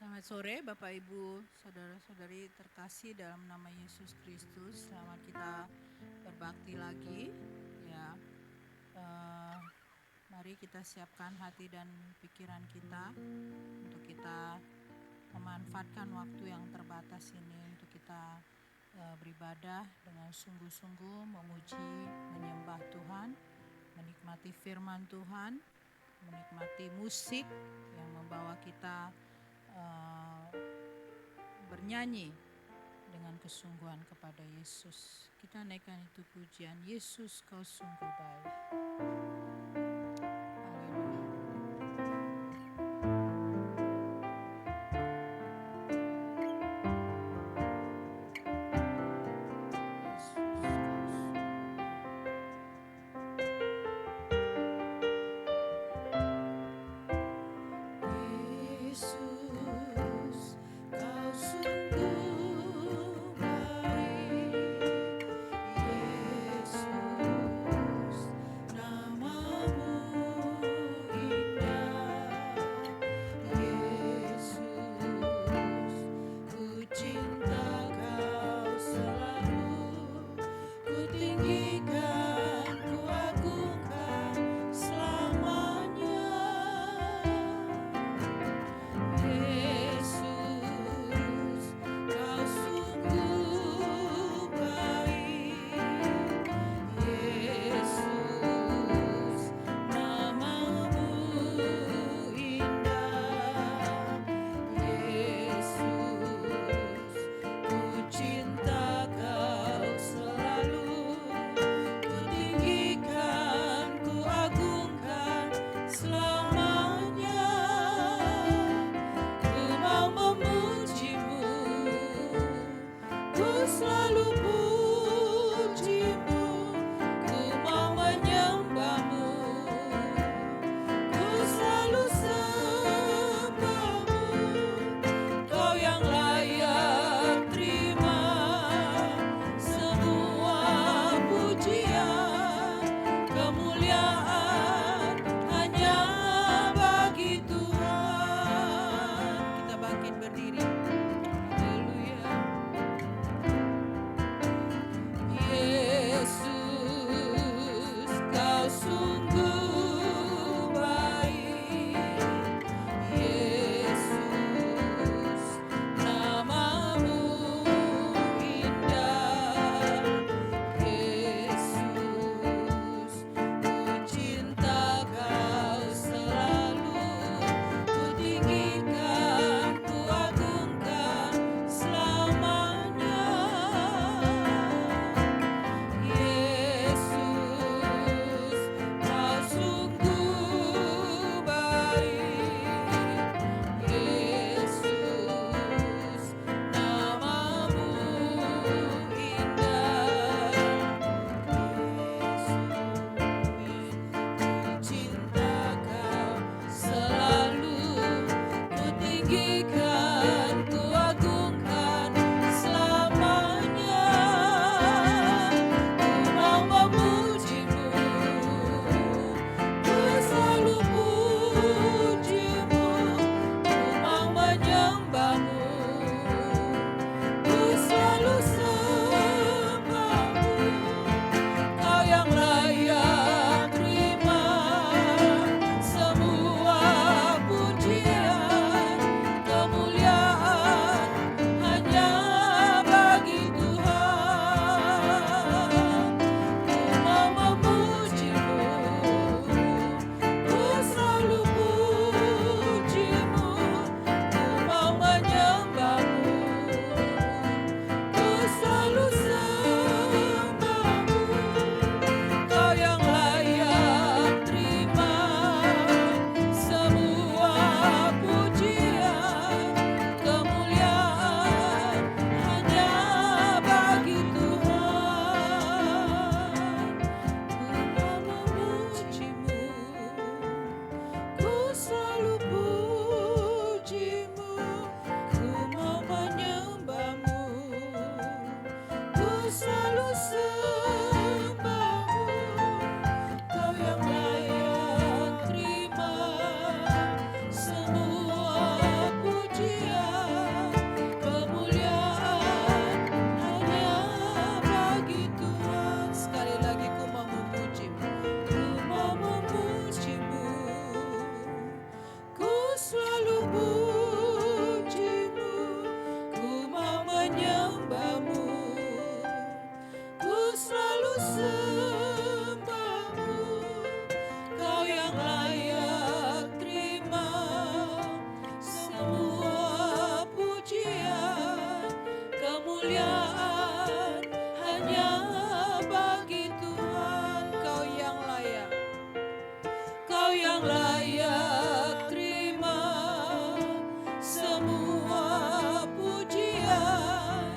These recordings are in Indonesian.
Selamat sore Bapak Ibu, Saudara-saudari terkasih dalam nama Yesus Kristus. Selamat kita berbakti lagi. Ya, mari kita siapkan hati dan pikiran kita untuk kita memanfaatkan waktu yang terbatas ini untuk kita beribadah dengan sungguh-sungguh, memuji, menyembah Tuhan, menikmati firman Tuhan, menikmati musik yang membawa kita bernyanyi dengan kesungguhan kepada Yesus. Kita naikkan itu pujian, Yesus kau sungguh baik. Haleluya. Yesus kau sungguh baik. Yesus nama layak terima semua pujian,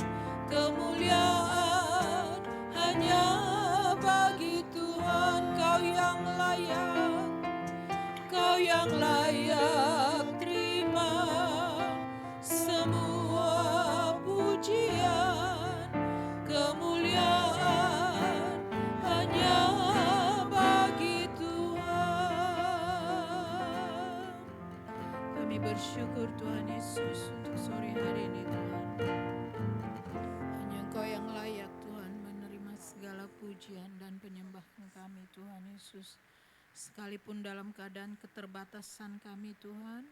kemuliaan hanya bagi Tuhan. Kau yang layak, Kau yang layak terima semua pujian, kemuliaan hanya bagi Tuhan. Kami bersyukur Tuhan Yesus untuk sore hari ini Tuhan. Hanya Engkau yang layak Tuhan menerima segala pujian dan penyembahan kami Tuhan Yesus. Sekalipun dalam keadaan keterbatasan kami Tuhan,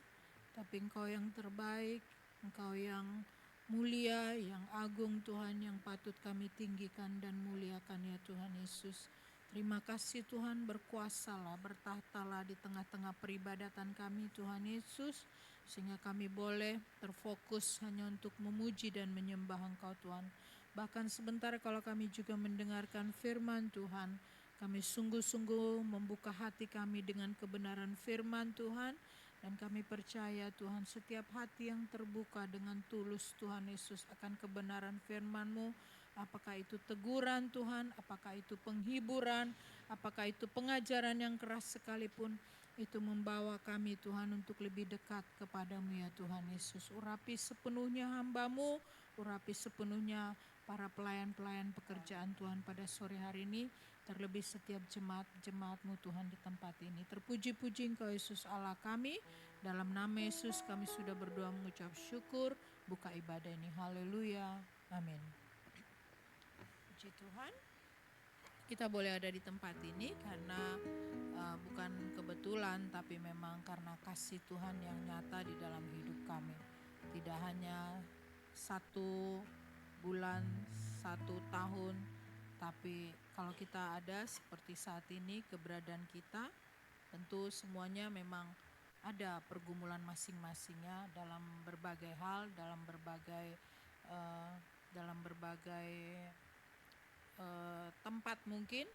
tapi Engkau yang terbaik, Engkau yang mulia, yang agung Tuhan, yang patut kami tinggikan dan muliakan ya Tuhan Yesus. Terima kasih Tuhan, berkuasalah, bertahtalah di tengah-tengah peribadatan kami Tuhan Yesus, sehingga kami boleh terfokus hanya untuk memuji dan menyembah Engkau Tuhan. Bahkan sebentar kalau kami juga mendengarkan firman Tuhan, kami sungguh-sungguh membuka hati kami dengan kebenaran firman Tuhan, dan kami percaya Tuhan setiap hati yang terbuka dengan tulus Tuhan Yesus akan kebenaran firman-Mu, apakah itu teguran Tuhan, apakah itu penghiburan, apakah itu pengajaran yang keras sekalipun, itu membawa kami Tuhan untuk lebih dekat kepadamu ya Tuhan Yesus. Urapi sepenuhnya hamba-Mu, urapi sepenuhnya para pelayan-pelayan pekerjaan Tuhan pada sore hari ini, terlebih setiap jemaat-jemaat-Mu Tuhan di tempat ini. Terpuji-puji Engkau Yesus Allah kami, dalam nama Yesus kami sudah berdoa mengucap syukur, buka ibadah ini. Haleluya, amin. Puji Tuhan, kita boleh ada di tempat ini karena bukan kebetulan, tapi memang karena kasih Tuhan yang nyata di dalam hidup kami. Tidak hanya 1 bulan, 1 tahun, tapi kalau kita ada seperti saat ini, keberadaan kita, tentu semuanya memang ada pergumulan masing-masingnya dalam berbagai hal, dalam berbagai tempat mungkin,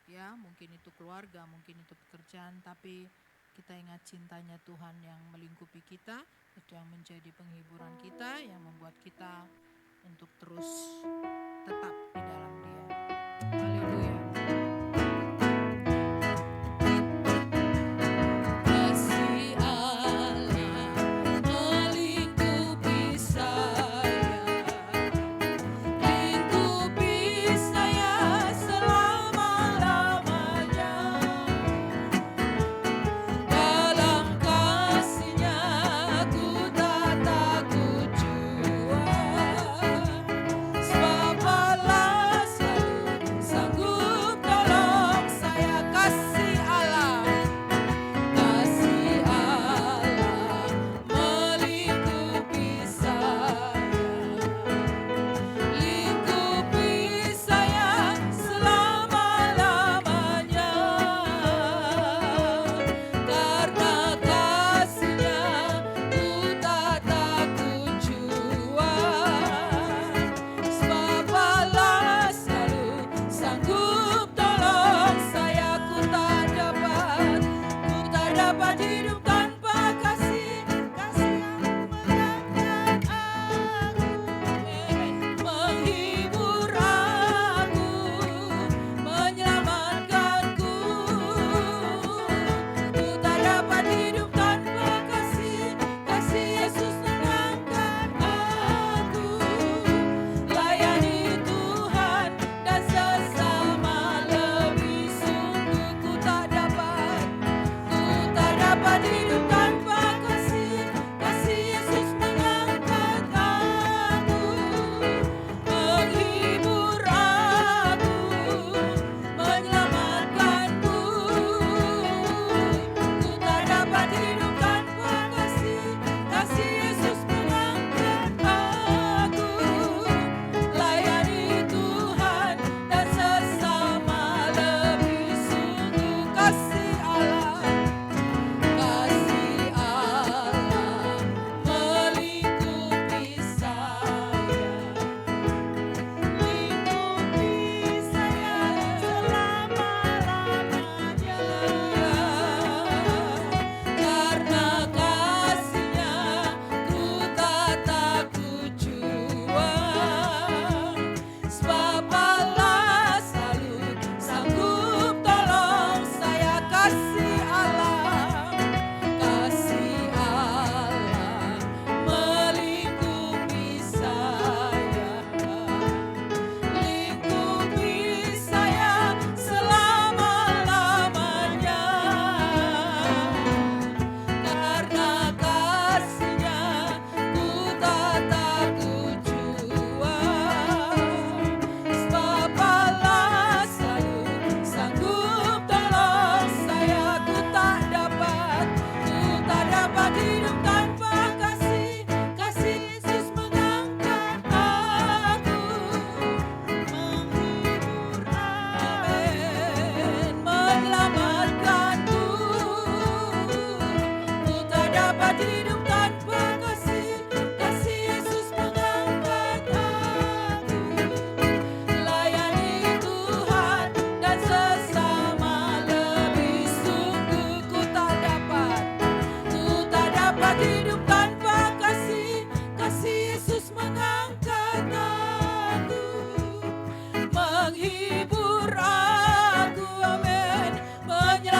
ya mungkin itu keluarga, mungkin itu pekerjaan, tapi kita ingat cintanya Tuhan yang melingkupi kita, itu yang menjadi penghiburan kita, yang membuat kita untuk terus tetap di dalam Dia. Haleluya.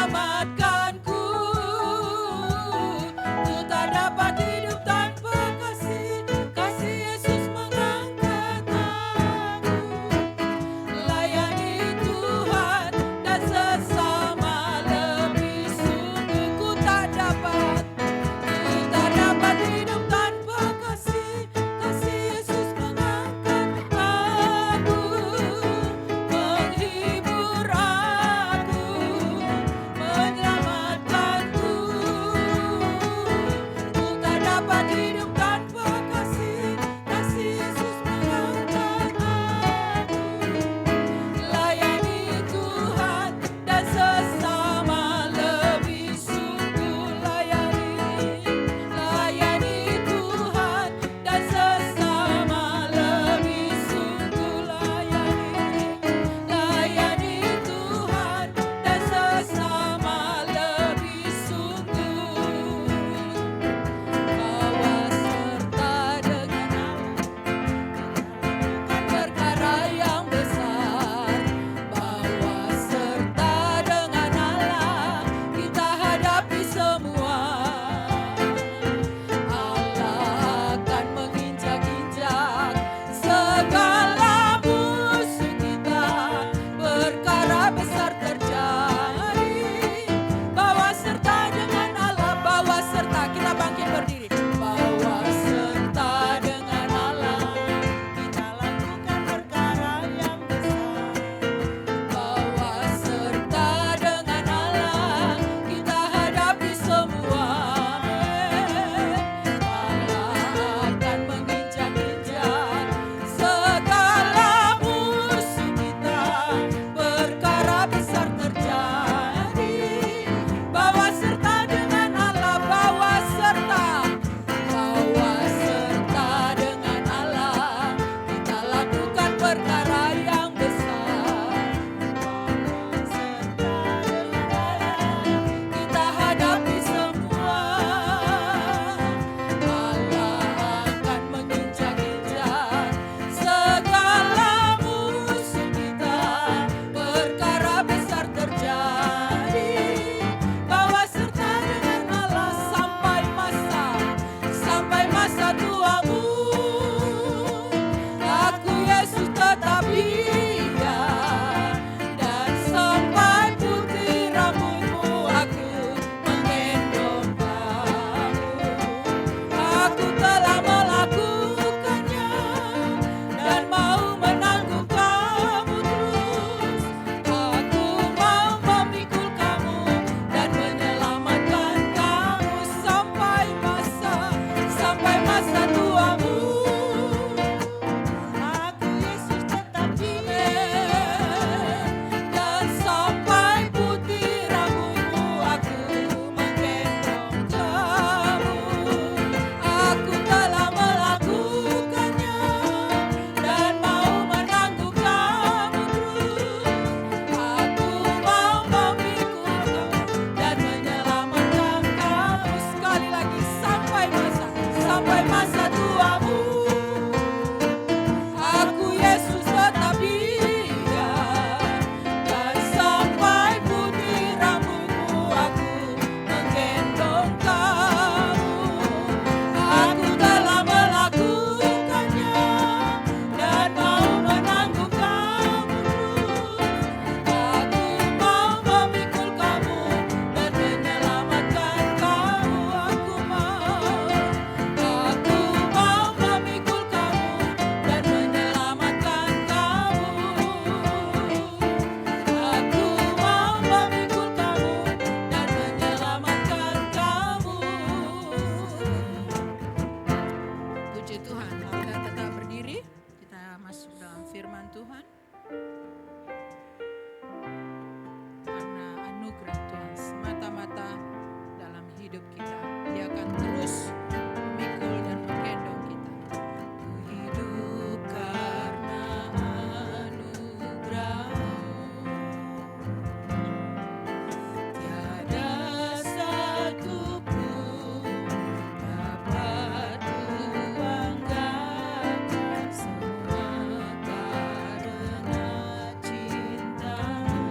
menyelamatkanku. Ku tak dapat hidup tanpa kasih, kasih Yesus mengangkat aku. Layani Tuhan dan sesama lebih sungguh. Ku tak dapat hidup tanpa kasih, kasih Yesus mengangkat aku, menghibur aku, menyelamatkanku. Ku tak dapat hidup tanpa kasih, kasih Yesus mengangkat aku. Layani Tuhan dan sesama lebih sungguh. Layani Tuhan dan sesama lebih sungguh. Layani Tuhan dan sesama lebih sungguh. Bawa serta dengan perkara yang besar. Bawa serta dengan Allah kita hadapi semua. Allah akan menginjak-injak segala musuh kita. Perkara besar terjadi. Bawa serta dengan Allah, bawa serta, kita bangkit berdiri. Bawa serta dengan Allah kita lakukan perkara yang besar. Bawa serta dengan Allah kita hadapi semua. Allah akan menginjak-injak segala musuh kita. Perkara besar terjadi. Bawa serta dengan Allah, bawa serta dengan Allah kita lakukan perkara yang besar. Bawa serta dengan Allah kita hadapi semua. Allah akan menginjak-injak segala musuh kita. Perkara besar terjadi. Bawa serta dengan Allah sampai masa tuamu. Aku Yesus tetap dia, dan sampai putih rambutmu aku menggendong kamu. Aku telah melakukannya dan mau menanggung kamu terus. Aku mau memikul kamu dan menyelamatkan kamu sampai masa tuamu. Aku Yesus tetap dan sampai putih rambutmu aku menggendong kamu. Aku telah melakukannya dan mau menanggung kamu terus. Aku mau memikul kamu dan menyelamatkan kamu. Sekali lagi sampai masa tuamu. Aku Yesus tetap dia, dan sampai putih rambutmu aku menggendong kamu. Aku telah melakukannya dan mau menanggung kamu terus. Aku mau memikul kamu dan menyelamatkan kamu. Aku mau memikul kamu dan menyelamatkan kamu. Aku mau memikul kamu dan menyelamatkan kamu. Puji Tuhan, kita tetap berdiri. Kita masuk dalam firman Tuhan. Karena anugerah Tuhan semata-mata dalam hidup kita, Dia akan terus memikul dan menggendong kita. Ku hidup karena anugerah-Mu. Tiada satu pun dapat kuanggarkan semua karena cinta-Mu.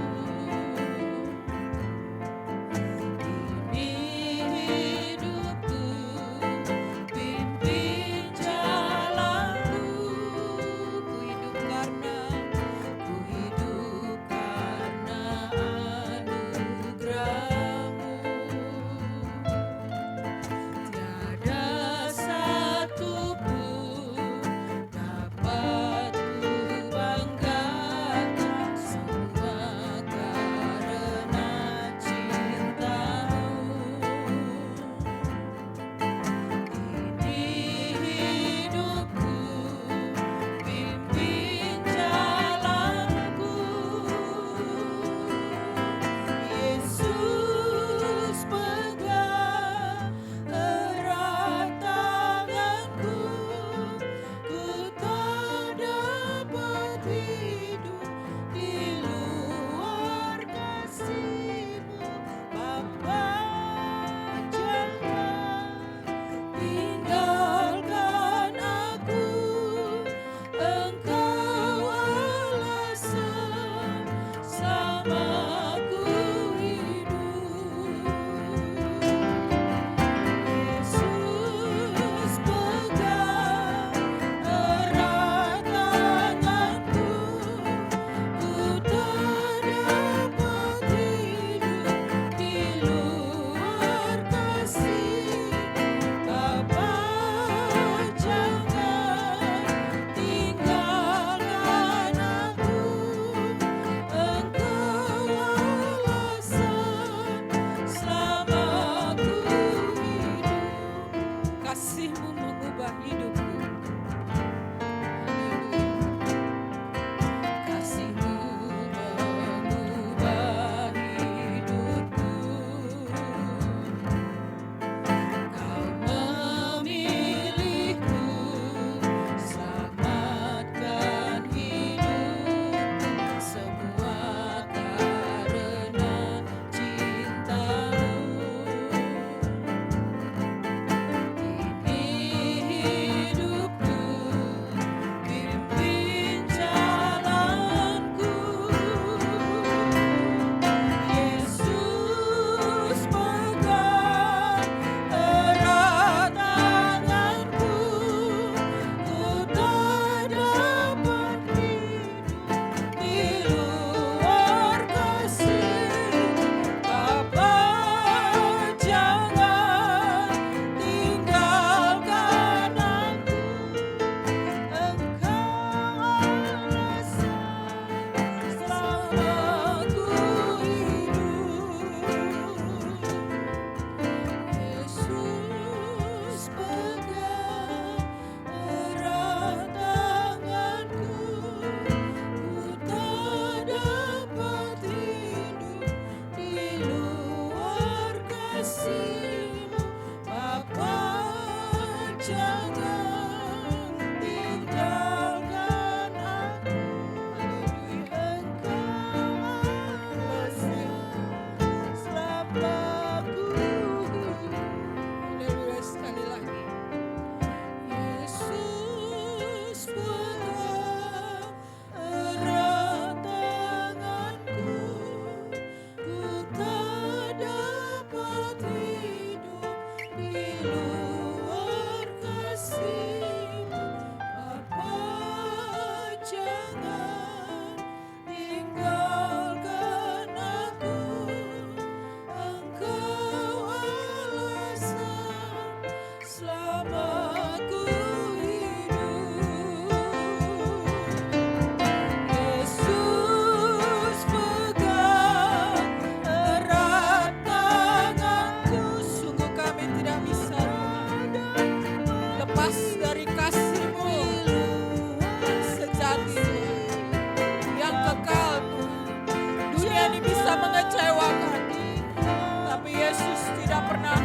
tidak pernah.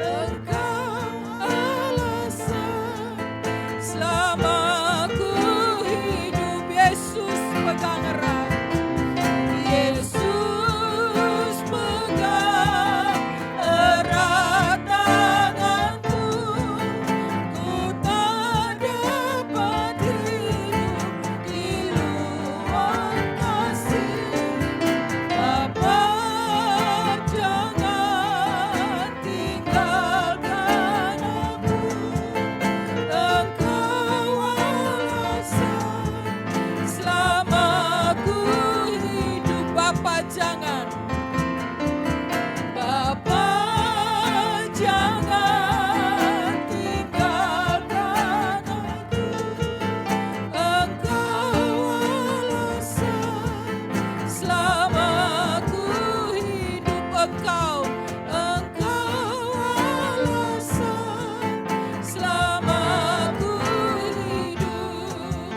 Engkau alasan selama ku hidup. Yesus pegang erat, Yesus pegang erat tanganku. Ku tak dapat hidup di luar kasih. Bapa, jangan tinggalkan aku. Engkau alasan selama ku hidup. Bapa, jangan. Bapa, jangan tinggalkan aku. Engkau alasan selama ku hidup. Engkau alasan selama ku hidup.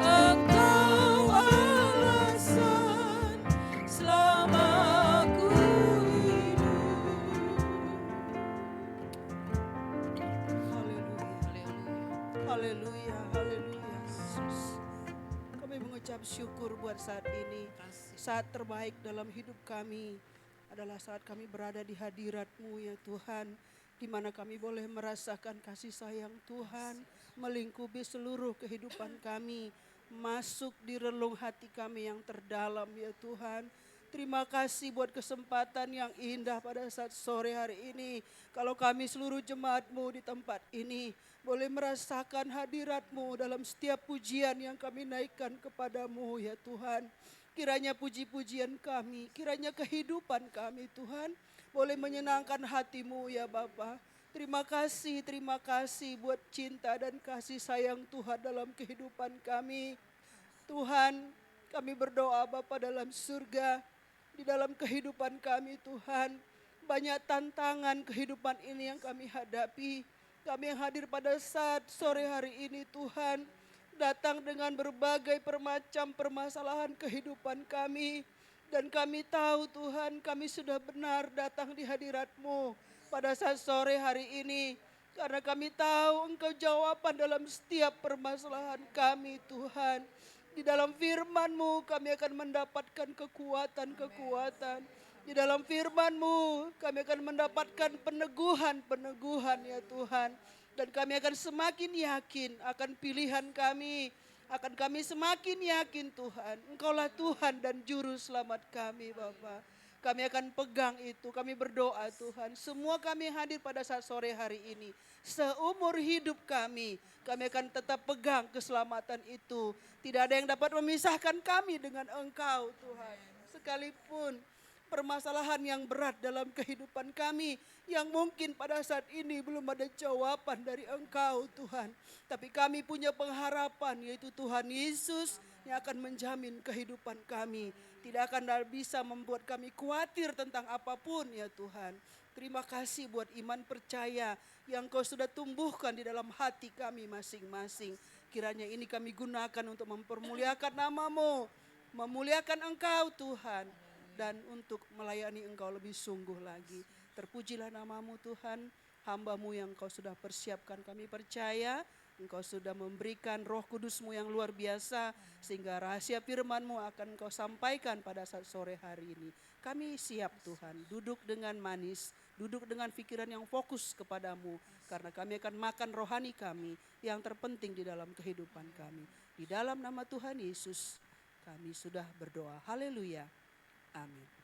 Engkau alasan selama ku hidup. Haleluya, haleluya Yesus. Kami mengucap syukur buat saat ini. Saat terbaik dalam hidup kami adalah saat kami berada di hadirat-Mu ya Tuhan. Di mana kami boleh merasakan kasih sayang Tuhan melingkupi seluruh kehidupan kami. Masuk di relung hati kami yang terdalam ya Tuhan. Terima kasih buat kesempatan yang indah pada saat sore hari ini. Kalau kami seluruh jemaat-Mu di tempat ini boleh merasakan hadirat-Mu dalam setiap pujian yang kami naikkan kepadamu ya Tuhan. Kiranya puji-pujian kami, kiranya kehidupan kami Tuhan boleh menyenangkan hati-Mu ya Bapa. Terima kasih buat cinta dan kasih sayang Tuhan dalam kehidupan kami. Tuhan, kami berdoa Bapa dalam surga, di dalam kehidupan kami Tuhan, banyak tantangan kehidupan ini yang kami hadapi. Kami yang hadir pada saat sore hari ini Tuhan, datang dengan berbagai macam permasalahan kehidupan kami. Dan kami tahu Tuhan, kami sudah benar datang di hadirat-Mu pada saat sore hari ini. Karena kami tahu Engkau jawaban dalam setiap permasalahan kami Tuhan. Di dalam firman-Mu kami akan mendapatkan kekuatan-kekuatan. Di dalam firman-Mu kami akan mendapatkan peneguhan-peneguhan ya Tuhan. Dan kami akan semakin yakin akan pilihan kami. Akan kami semakin yakin Tuhan, Engkaulah Tuhan dan Juru Selamat kami Bapa. Kami akan pegang itu, kami berdoa Tuhan. Semua kami hadir pada saat sore hari ini. Seumur hidup kami akan tetap pegang keselamatan itu. Tidak ada yang dapat memisahkan kami dengan Engkau Tuhan. Sekalipun permasalahan yang berat dalam kehidupan kami yang mungkin pada saat ini belum ada jawaban dari Engkau Tuhan. Tapi kami punya pengharapan yaitu Tuhan Yesus yang akan menjamin kehidupan kami. Tidak akan bisa membuat kami khawatir tentang apapun ya Tuhan. Terima kasih buat iman percaya yang Kau sudah tumbuhkan di dalam hati kami masing-masing. Kiranya ini kami gunakan untuk mempermuliakan nama-Mu, memuliakan Engkau Tuhan. Dan untuk melayani Engkau lebih sungguh lagi. Terpujilah nama-Mu Tuhan, hamba-Mu yang Kau sudah persiapkan. Kami percaya Engkau sudah memberikan Roh Kudus-Mu yang luar biasa. Sehingga rahasia firman-Mu akan Engkau sampaikan pada saat sore hari ini. Kami siap Tuhan, duduk dengan manis, duduk dengan pikiran yang fokus kepadamu. Karena kami akan makan rohani kami yang terpenting di dalam kehidupan kami. Di dalam nama Tuhan Yesus kami sudah berdoa. Haleluya. Amin.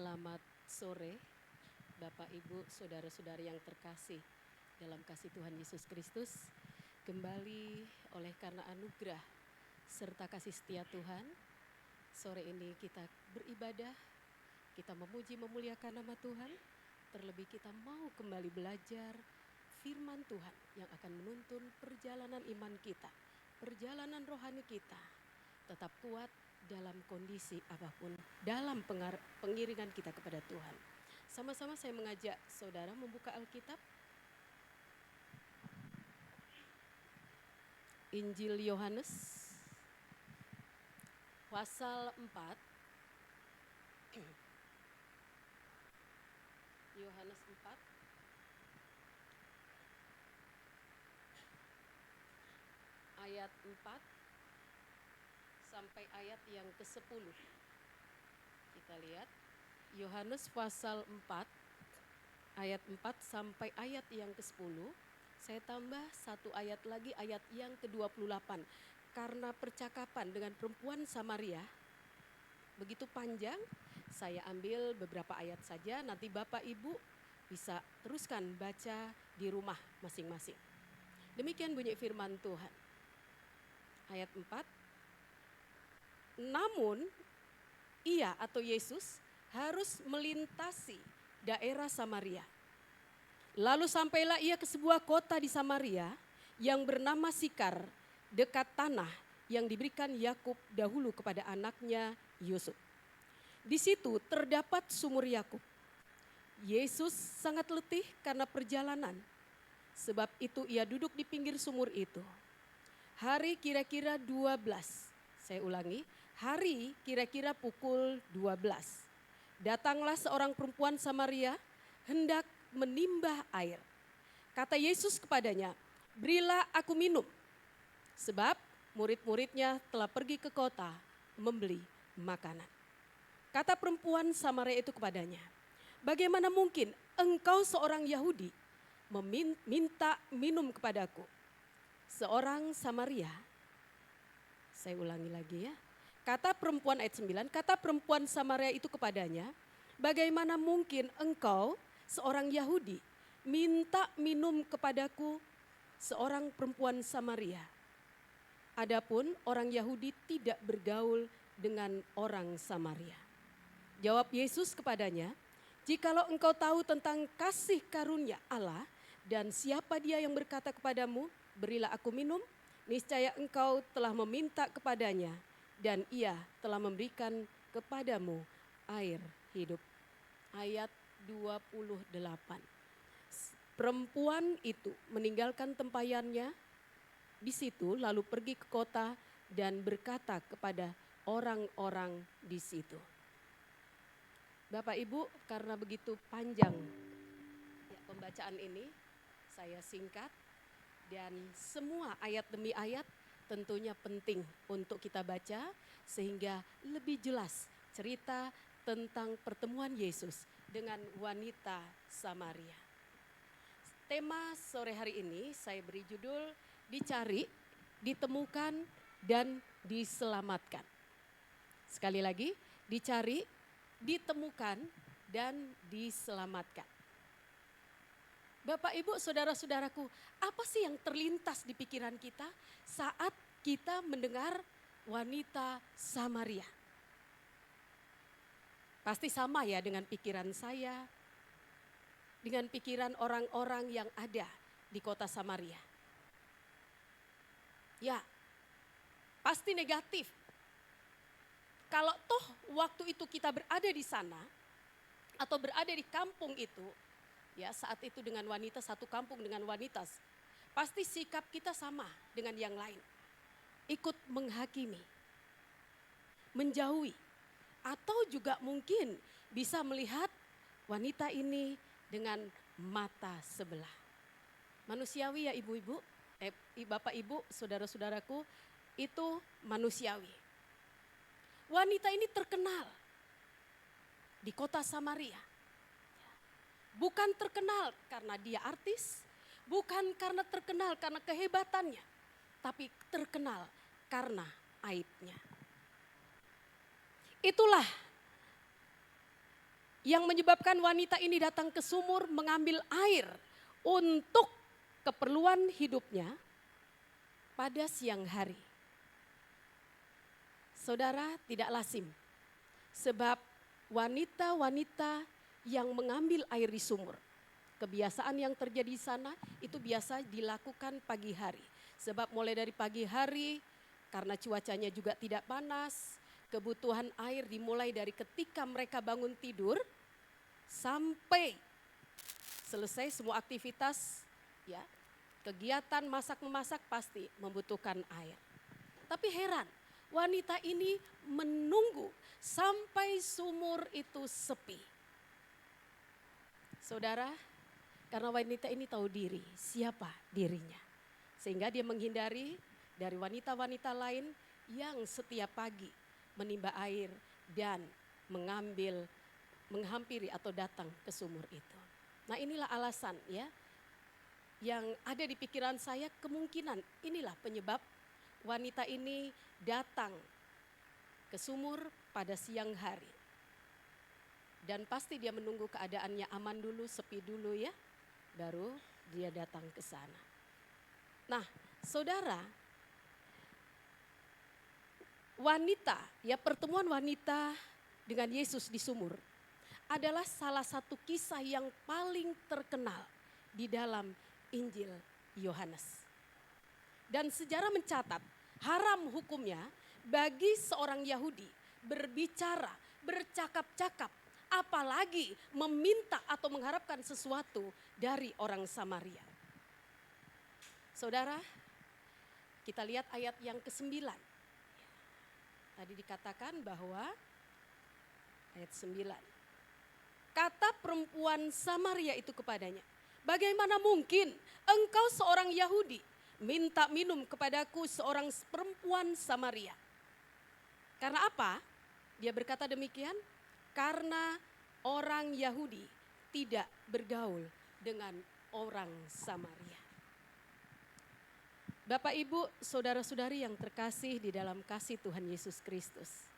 Selamat sore, Bapak, Ibu, saudara-saudari yang terkasih dalam kasih Tuhan Yesus Kristus. Kembali oleh karena anugerah serta kasih setia Tuhan, sore ini kita beribadah, kita memuji memuliakan nama Tuhan, terlebih kita mau kembali belajar firman Tuhan yang akan menuntun perjalanan iman kita, perjalanan rohani kita, tetap kuat dalam kondisi apapun, dalam pengiringan kita kepada Tuhan. Sama-sama saya mengajak saudara membuka Alkitab. Injil Yohanes pasal 4. Yohanes 4 ayat 4 sampai ayat yang ke-10. Kita lihat Yohanes pasal 4 ayat 4 sampai ayat yang ke-10. Saya tambah satu ayat lagi, ayat yang ke-28. Karena percakapan dengan perempuan Samaria begitu panjang, saya ambil beberapa ayat saja, nanti Bapak Ibu bisa teruskan baca di rumah masing-masing. Demikian bunyi firman Tuhan. Ayat 4. Namun ia atau Yesus harus melintasi daerah Samaria. Lalu sampailah ia ke sebuah kota di Samaria yang bernama Sikar, dekat tanah yang diberikan Yakub dahulu kepada anaknya Yusuf. Di situ terdapat sumur Yakub. Yesus sangat letih karena perjalanan, sebab itu ia duduk di pinggir sumur itu. Hari kira-kira 12, saya ulangi, hari kira-kira pukul 12. Datanglah seorang perempuan Samaria hendak menimbah air. Kata Yesus kepadanya, berilah aku minum. Sebab murid-muridnya telah pergi ke kota membeli makanan. Kata perempuan Samaria itu kepadanya, bagaimana mungkin engkau seorang Yahudi meminta minum kepadaku, seorang Samaria? Saya ulangi lagi ya. Kata perempuan ayat 9, kata perempuan Samaria itu kepadanya, bagaimana mungkin engkau seorang Yahudi minta minum kepadaku, seorang perempuan Samaria? Adapun orang Yahudi tidak bergaul dengan orang Samaria. Jawab Yesus kepadanya, jikalau engkau tahu tentang kasih karunia Allah dan siapa dia yang berkata kepadamu, berilah aku minum, niscaya engkau telah meminta kepadanya dan ia telah memberikan kepadamu air hidup. Ayat 28. Perempuan itu meninggalkan tempayannya di situ lalu pergi ke kota dan berkata kepada orang-orang di situ. Bapak Ibu, karena begitu panjang ya, pembacaan ini saya singkat dan semua ayat demi ayat tentunya penting untuk kita baca sehingga lebih jelas cerita tentang pertemuan Yesus dengan wanita Samaria. Tema sore hari ini saya beri judul dicari, ditemukan, dan diselamatkan. Sekali lagi, dicari, ditemukan, dan diselamatkan. Bapak, Ibu, saudara-saudaraku, apa sih yang terlintas di pikiran kita saat kita mendengar wanita Samaria? Pasti sama ya dengan pikiran saya, dengan pikiran orang-orang yang ada di kota Samaria. Ya, pasti negatif. Kalau toh waktu itu kita berada di sana atau berada di kampung itu, ya saat itu dengan wanita, satu kampung dengan wanita, pasti sikap kita sama dengan yang lain. Ikut menghakimi, menjauhi, atau juga mungkin bisa melihat wanita ini dengan mata sebelah. Manusiawi ya ibu-ibu, bapak ibu, saudara-saudaraku, itu manusiawi. Wanita ini terkenal di kota Samaria. Bukan terkenal karena dia artis, bukan karena terkenal karena kehebatannya, tapi terkenal karena aibnya. Itulah yang menyebabkan wanita ini datang ke sumur mengambil air untuk keperluan hidupnya, pada siang hari. Saudara, tidak lazim, sebab wanita-wanita yang mengambil air di sumur, kebiasaan yang terjadi di sana itu biasa dilakukan pagi hari. Sebab mulai dari pagi hari, karena cuacanya juga tidak panas, kebutuhan air dimulai dari ketika mereka bangun tidur sampai selesai semua aktivitas, ya, kegiatan masak-memasak pasti membutuhkan air. Tapi heran, wanita ini menunggu sampai sumur itu sepi. Saudara, karena wanita ini tahu diri, siapa dirinya. Sehingga dia menghindari dari wanita-wanita lain yang setiap pagi menimba air dan menghampiri atau datang ke sumur itu. Nah, inilah alasan ya yang ada di pikiran saya, kemungkinan inilah penyebab wanita ini datang ke sumur pada siang hari. Dan pasti dia menunggu keadaannya aman dulu, sepi dulu ya, baru dia datang ke sana. Nah, saudara, wanita, ya, pertemuan wanita dengan Yesus di sumur adalah salah satu kisah yang paling terkenal di dalam Injil Yohanes. Dan sejarah mencatat haram hukumnya bagi seorang Yahudi berbicara, bercakap-cakap, apalagi meminta atau mengharapkan sesuatu dari orang Samaria. Saudara, kita lihat ayat yang ke-9. Tadi dikatakan bahwa ayat 9. Kata perempuan Samaria itu kepadanya, bagaimana mungkin engkau seorang Yahudi minta minum kepadaku seorang perempuan Samaria? Karena apa? Dia berkata demikian, karena orang Yahudi tidak bergaul dengan orang Samaria. Bapak, Ibu, saudara-saudari yang terkasih di dalam kasih Tuhan Yesus Kristus.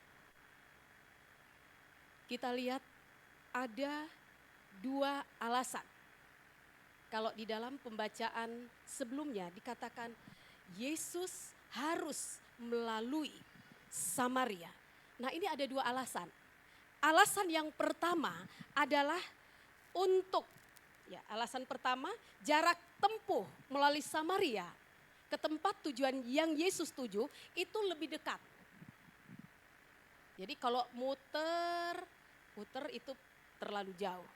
Kita lihat ada dua alasan. Kalau di dalam pembacaan sebelumnya dikatakan Yesus harus melalui Samaria. Nah, ini ada dua alasan. Alasan yang pertama adalah alasan pertama, jarak tempuh melalui Samaria ke tempat tujuan yang Yesus tuju itu lebih dekat. Jadi kalau muter itu terlalu jauh.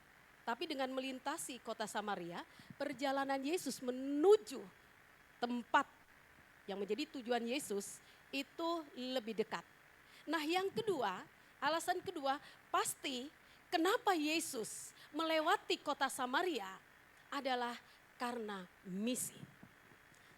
Tapi dengan melintasi kota Samaria, perjalanan Yesus menuju tempat yang menjadi tujuan Yesus itu lebih dekat. Nah, yang kedua, alasan kedua, pasti kenapa Yesus melewati kota Samaria adalah karena misi.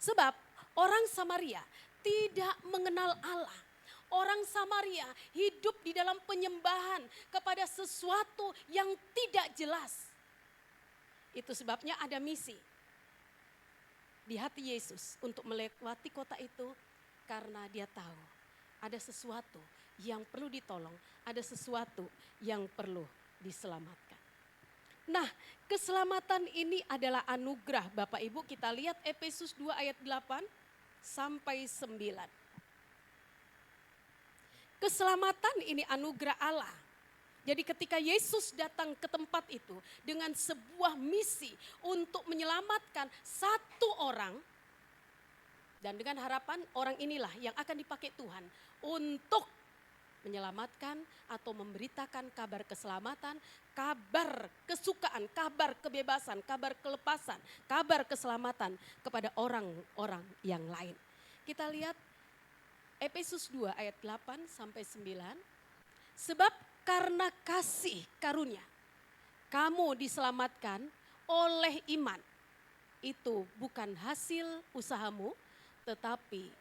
Sebab orang Samaria tidak mengenal Allah. Orang Samaria hidup di dalam penyembahan kepada sesuatu yang tidak jelas. Itu sebabnya ada misi di hati Yesus untuk melewati kota itu, karena dia tahu ada sesuatu yang perlu ditolong, ada sesuatu yang perlu diselamatkan. Nah, keselamatan ini adalah anugerah Bapak Ibu. Kita lihat Efesus 2 ayat 8 sampai 9. Keselamatan ini anugerah Allah. Jadi ketika Yesus datang ke tempat itu dengan sebuah misi untuk menyelamatkan satu orang, dan dengan harapan orang inilah yang akan dipakai Tuhan untuk menyelamatkan atau memberitakan kabar keselamatan, kabar kesukaan, kabar kebebasan, kabar kelepasan, kabar keselamatan kepada orang-orang yang lain. Kita lihat Efesus 2 ayat 8 sampai 9. Sebab karena kasih karunia kamu diselamatkan oleh iman. Itu bukan hasil usahamu, tetapi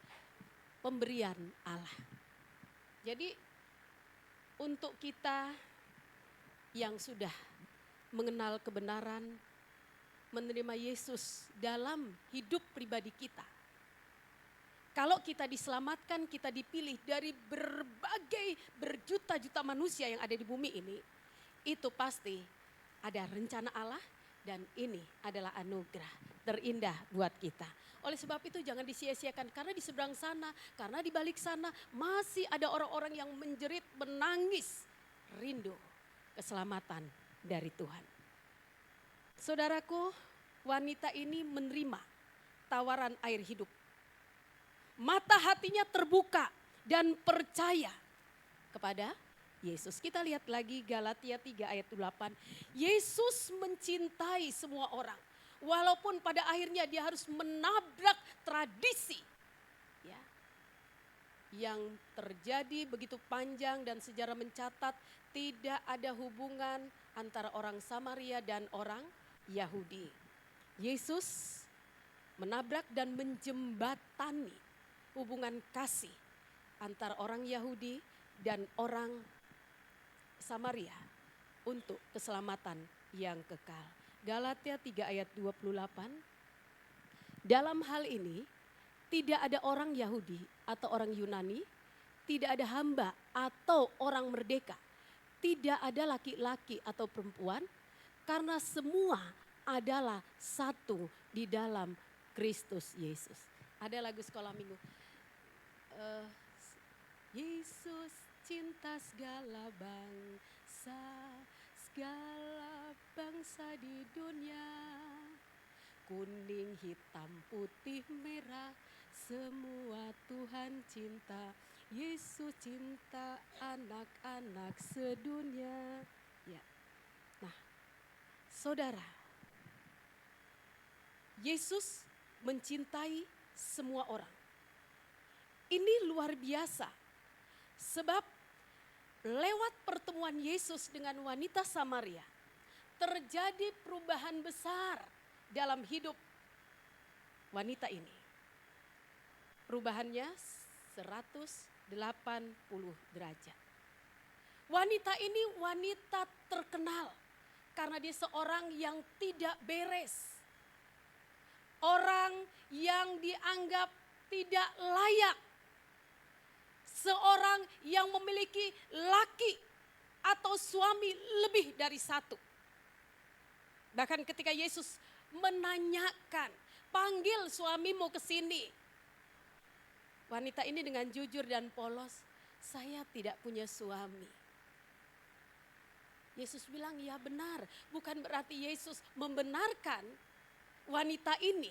pemberian Allah. Jadi untuk kita yang sudah mengenal kebenaran, menerima Yesus dalam hidup pribadi kita, kalau kita diselamatkan, kita dipilih dari berbagai berjuta-juta manusia yang ada di bumi ini, itu pasti ada rencana Allah Dan ini adalah anugerah terindah buat kita. Oleh sebab itu jangan disia-siakan, karena di seberang sana, karena di balik sana masih ada orang-orang yang menjerit, menangis, rindu keselamatan dari Tuhan. Saudaraku, wanita ini menerima tawaran air hidup. Mata hatinya terbuka dan percaya kepada Yesus. Kita lihat lagi Galatia 3 ayat 8. Yesus mencintai semua orang. Walaupun pada akhirnya dia harus menabrak tradisi. Ya, yang terjadi begitu panjang dan sejarah mencatat tidak ada hubungan antara orang Samaria dan orang Yahudi. Yesus menabrak dan menjembatani hubungan kasih antara orang Yahudi dan orang Samaria untuk keselamatan yang kekal. Galatia 3 ayat 28. Dalam hal ini tidak ada orang Yahudi atau orang Yunani, tidak ada hamba atau orang merdeka, tidak ada laki-laki atau perempuan, karena semua adalah satu di dalam Kristus Yesus. Ada lagu sekolah minggu. Yesus cinta segala bangsa di dunia. Kuning, hitam, putih, merah, semua Tuhan cinta. Yesus cinta anak-anak sedunia. Ya. Nah, saudara, Yesus mencintai semua orang. Ini luar biasa. Sebab lewat pertemuan Yesus dengan wanita Samaria, terjadi perubahan besar dalam hidup wanita ini. Perubahannya 180 derajat. Wanita ini wanita terkenal karena dia seorang yang tidak beres. Orang yang dianggap tidak layak. Seorang yang memiliki laki atau suami lebih dari satu. Bahkan ketika Yesus menanyakan, panggil suamimu ke sini. Wanita ini dengan jujur dan polos, saya tidak punya suami. Yesus bilang, ya benar. Bukan berarti Yesus membenarkan wanita ini.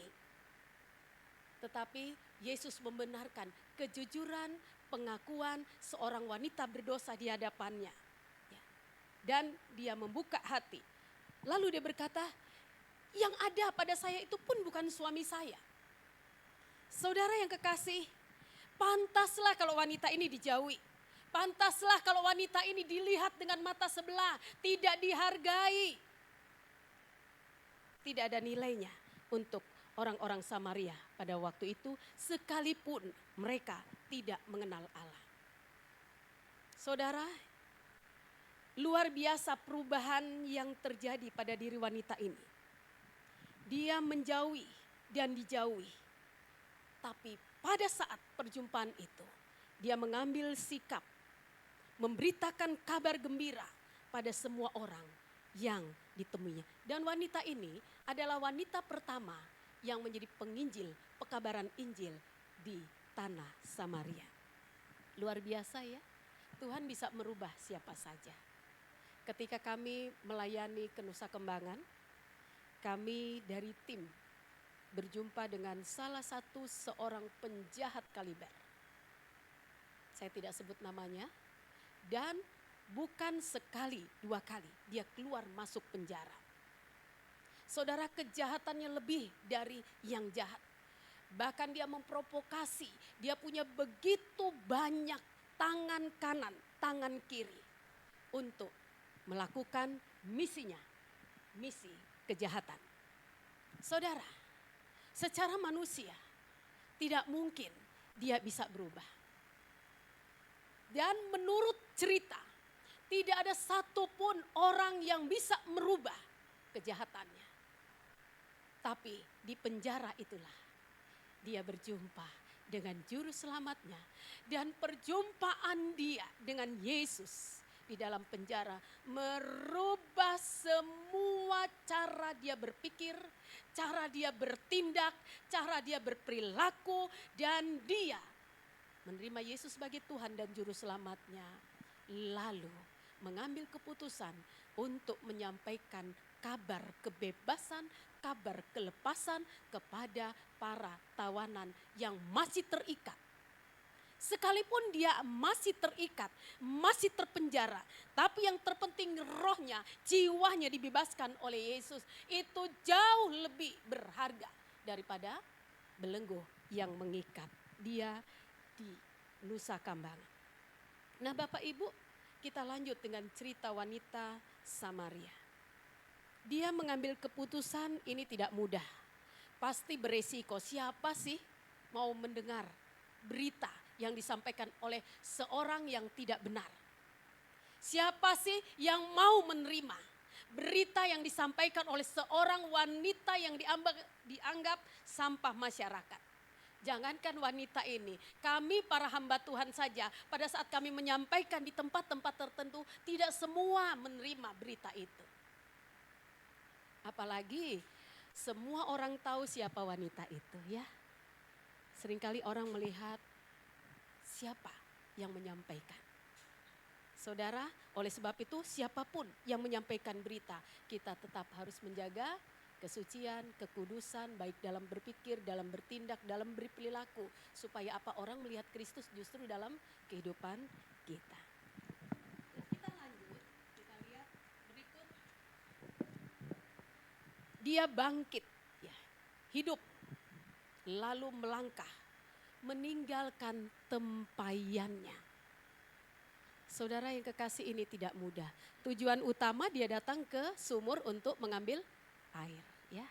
Tetapi Yesus membenarkan kejujuran, pengakuan seorang wanita berdosa di hadapannya. Ya. Dan dia membuka hati. Lalu dia berkata, yang ada pada saya itu pun bukan suami saya. Saudara yang kekasih, pantaslah kalau wanita ini dijauhi. Pantaslah kalau wanita ini dilihat dengan mata sebelah, tidak dihargai. Tidak ada nilainya untuk orang-orang Samaria pada waktu itu, sekalipun mereka tidak mengenal Allah. Saudara, luar biasa perubahan yang terjadi pada diri wanita ini. Dia menjauhi dan dijauhi. Tapi pada saat perjumpaan itu, dia mengambil sikap, memberitakan kabar gembira pada semua orang yang ditemuinya. Dan wanita ini adalah wanita pertama yang menjadi penginjil pekabaran Injil di tanah Samaria. Luar biasa ya, Tuhan bisa merubah siapa saja. Ketika kami melayani ke Nusa Kembangan, kami dari tim berjumpa dengan salah satu seorang penjahat kaliber. Saya tidak sebut namanya, dan bukan sekali, dua kali dia keluar masuk penjara. Saudara, kejahatannya lebih dari yang jahat. Bahkan dia memprovokasi, dia punya begitu banyak tangan kanan, tangan kiri untuk melakukan misinya, misi kejahatan. Saudara, secara manusia tidak mungkin dia bisa berubah. Dan menurut cerita, tidak ada satupun orang yang bisa merubah kejahatannya. Tapi di penjara itulah dia berjumpa dengan juru selamatnya. Dan perjumpaan dia dengan Yesus di dalam penjara, merubah semua cara dia berpikir, cara dia bertindak, cara dia berperilaku, dan dia menerima Yesus sebagai Tuhan dan Juru Selamatnya. Lalu mengambil keputusan untuk menyampaikan kabar kebebasan, kabar kelepasan kepada para tawanan yang masih terikat. Sekalipun dia masih terikat, masih terpenjara, tapi yang terpenting rohnya, jiwanya dibebaskan oleh Yesus. Itu jauh lebih berharga daripada belenggu yang mengikat dia di Nusa Kambangan. Nah Bapak Ibu, kita lanjut dengan cerita wanita Samaria. Dia mengambil keputusan ini tidak mudah. Pasti beresiko. Siapa sih mau mendengar berita yang disampaikan oleh seorang yang tidak benar? Siapa sih yang mau menerima berita yang disampaikan oleh seorang wanita yang dianggap sampah masyarakat? Jangankan wanita ini, kami para hamba Tuhan saja pada saat kami menyampaikan di tempat-tempat tertentu tidak semua menerima berita itu. Apalagi semua orang tahu siapa wanita itu ya. Seringkali orang melihat siapa yang menyampaikan. Saudara, oleh sebab itu siapapun yang menyampaikan berita, kita tetap harus menjaga kesucian, kekudusan, baik dalam berpikir, dalam bertindak, dalam berperilaku. Supaya apa, orang melihat Kristus justru dalam kehidupan kita. Kita lanjut, kita lihat berikut. Dia bangkit, ya, hidup, lalu melangkah, meninggalkan tempayannya. Saudara yang kekasih, ini tidak mudah. Tujuan utama dia datang ke sumur untuk mengambil air, ya.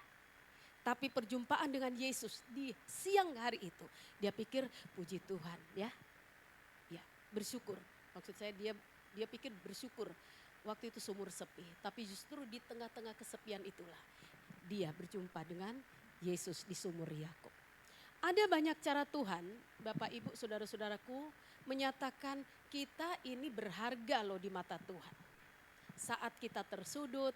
Tapi perjumpaan dengan Yesus di siang hari itu, dia pikir puji Tuhan, ya. Ya, bersyukur. Maksud saya dia pikir bersyukur waktu itu sumur sepi, tapi justru di tengah-tengah kesepian itulah dia berjumpa dengan Yesus di sumur Yakub. Ada banyak cara Tuhan, Bapak Ibu, saudara-saudaraku, menyatakan kita ini berharga loh di mata Tuhan. Saat kita tersudut,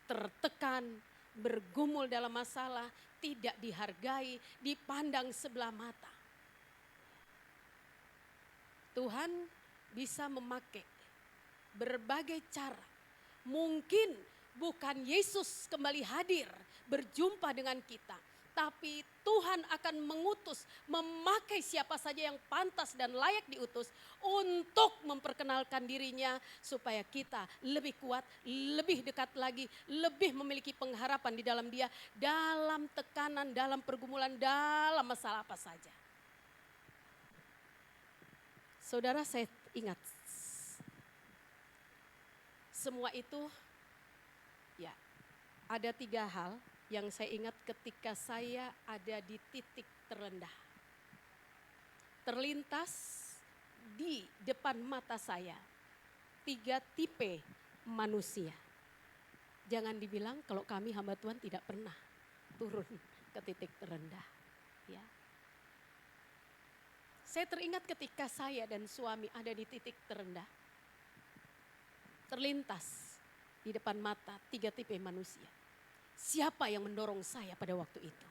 tertekan, bergumul dalam masalah, tidak dihargai, dipandang sebelah mata. Tuhan bisa memakai berbagai cara. Mungkin bukan Yesus kembali hadir berjumpa dengan kita, tapi Tuhan akan mengutus, memakai siapa saja yang pantas dan layak diutus untuk memperkenalkan dirinya supaya kita lebih kuat, lebih dekat lagi, lebih memiliki pengharapan di dalam dia, dalam tekanan, dalam pergumulan, dalam masalah apa saja. Saudara, saya ingat semua itu, ya, ada 3 hal yang saya ingat ketika saya ada di titik terendah. Terlintas di depan mata saya 3 tipe manusia. Jangan dibilang kalau kami hamba Tuhan tidak pernah turun ke titik terendah. Ya. Saya teringat ketika saya dan suami ada di titik terendah. Terlintas di depan mata 3 tipe manusia. Siapa yang mendorong saya pada waktu itu?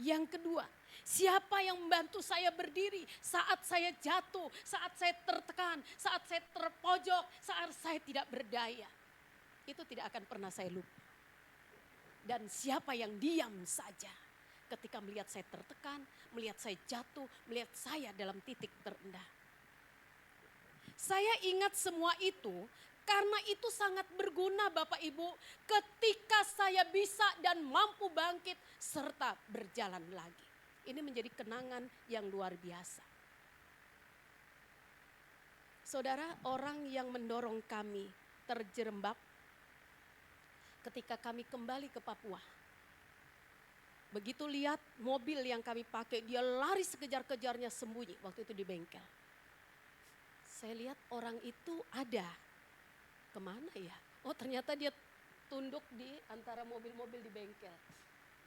Yang kedua, siapa yang membantu saya berdiri saat saya jatuh, saat saya tertekan, saat saya terpojok, saat saya tidak berdaya? Itu tidak akan pernah saya lupa. Dan siapa yang diam saja ketika melihat saya tertekan, melihat saya jatuh, melihat saya dalam titik terendah? Saya ingat semua itu karena itu sangat berguna Bapak Ibu ketika saya bisa dan mampu bangkit serta berjalan lagi. Ini menjadi kenangan yang luar biasa. Saudara, orang yang mendorong kami terjerembab ketika kami kembali ke Papua. Begitu lihat mobil yang kami pakai, dia lari sekejar-kejarnya sembunyi waktu itu di bengkel. Saya lihat orang itu ada. Kemana ya? Oh, ternyata dia tunduk di antara mobil-mobil di bengkel.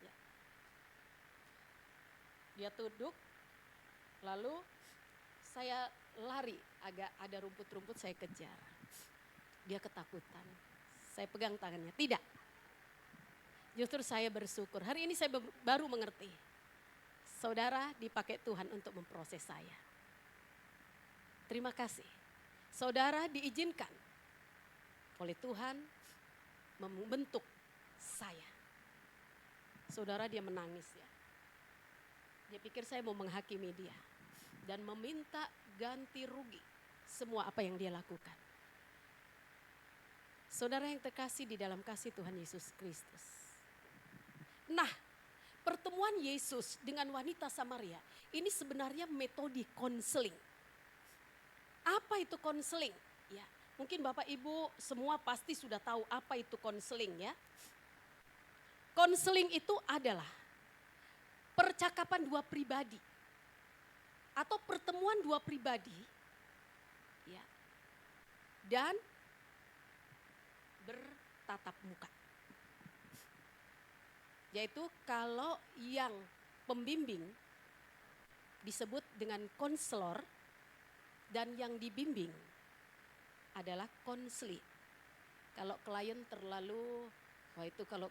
Ya. Dia tunduk, lalu saya lari agak ada rumput-rumput saya kejar. Dia ketakutan. Saya pegang tangannya. Tidak. Justru saya bersyukur. Hari ini saya baru mengerti. Saudara dipakai Tuhan untuk memproses saya. Terima kasih. Saudara diizinkan oleh Tuhan membentuk saya. Saudara dia menangis ya. Dia pikir saya mau menghakimi dia. Dan meminta ganti rugi semua apa yang dia lakukan. Saudara yang terkasih di dalam kasih Tuhan Yesus Kristus. Nah, pertemuan Yesus dengan wanita Samaria ini sebenarnya metode konseling. Apa itu konseling? Ya, mungkin Bapak Ibu semua pasti sudah tahu apa itu konseling ya. Konseling itu adalah percakapan dua pribadi atau pertemuan dua pribadi ya, dan bertatap muka. Yaitu kalau yang pembimbing disebut dengan konselor dan yang dibimbing adalah konseli. Kalau klien terlalu, wah itu kalau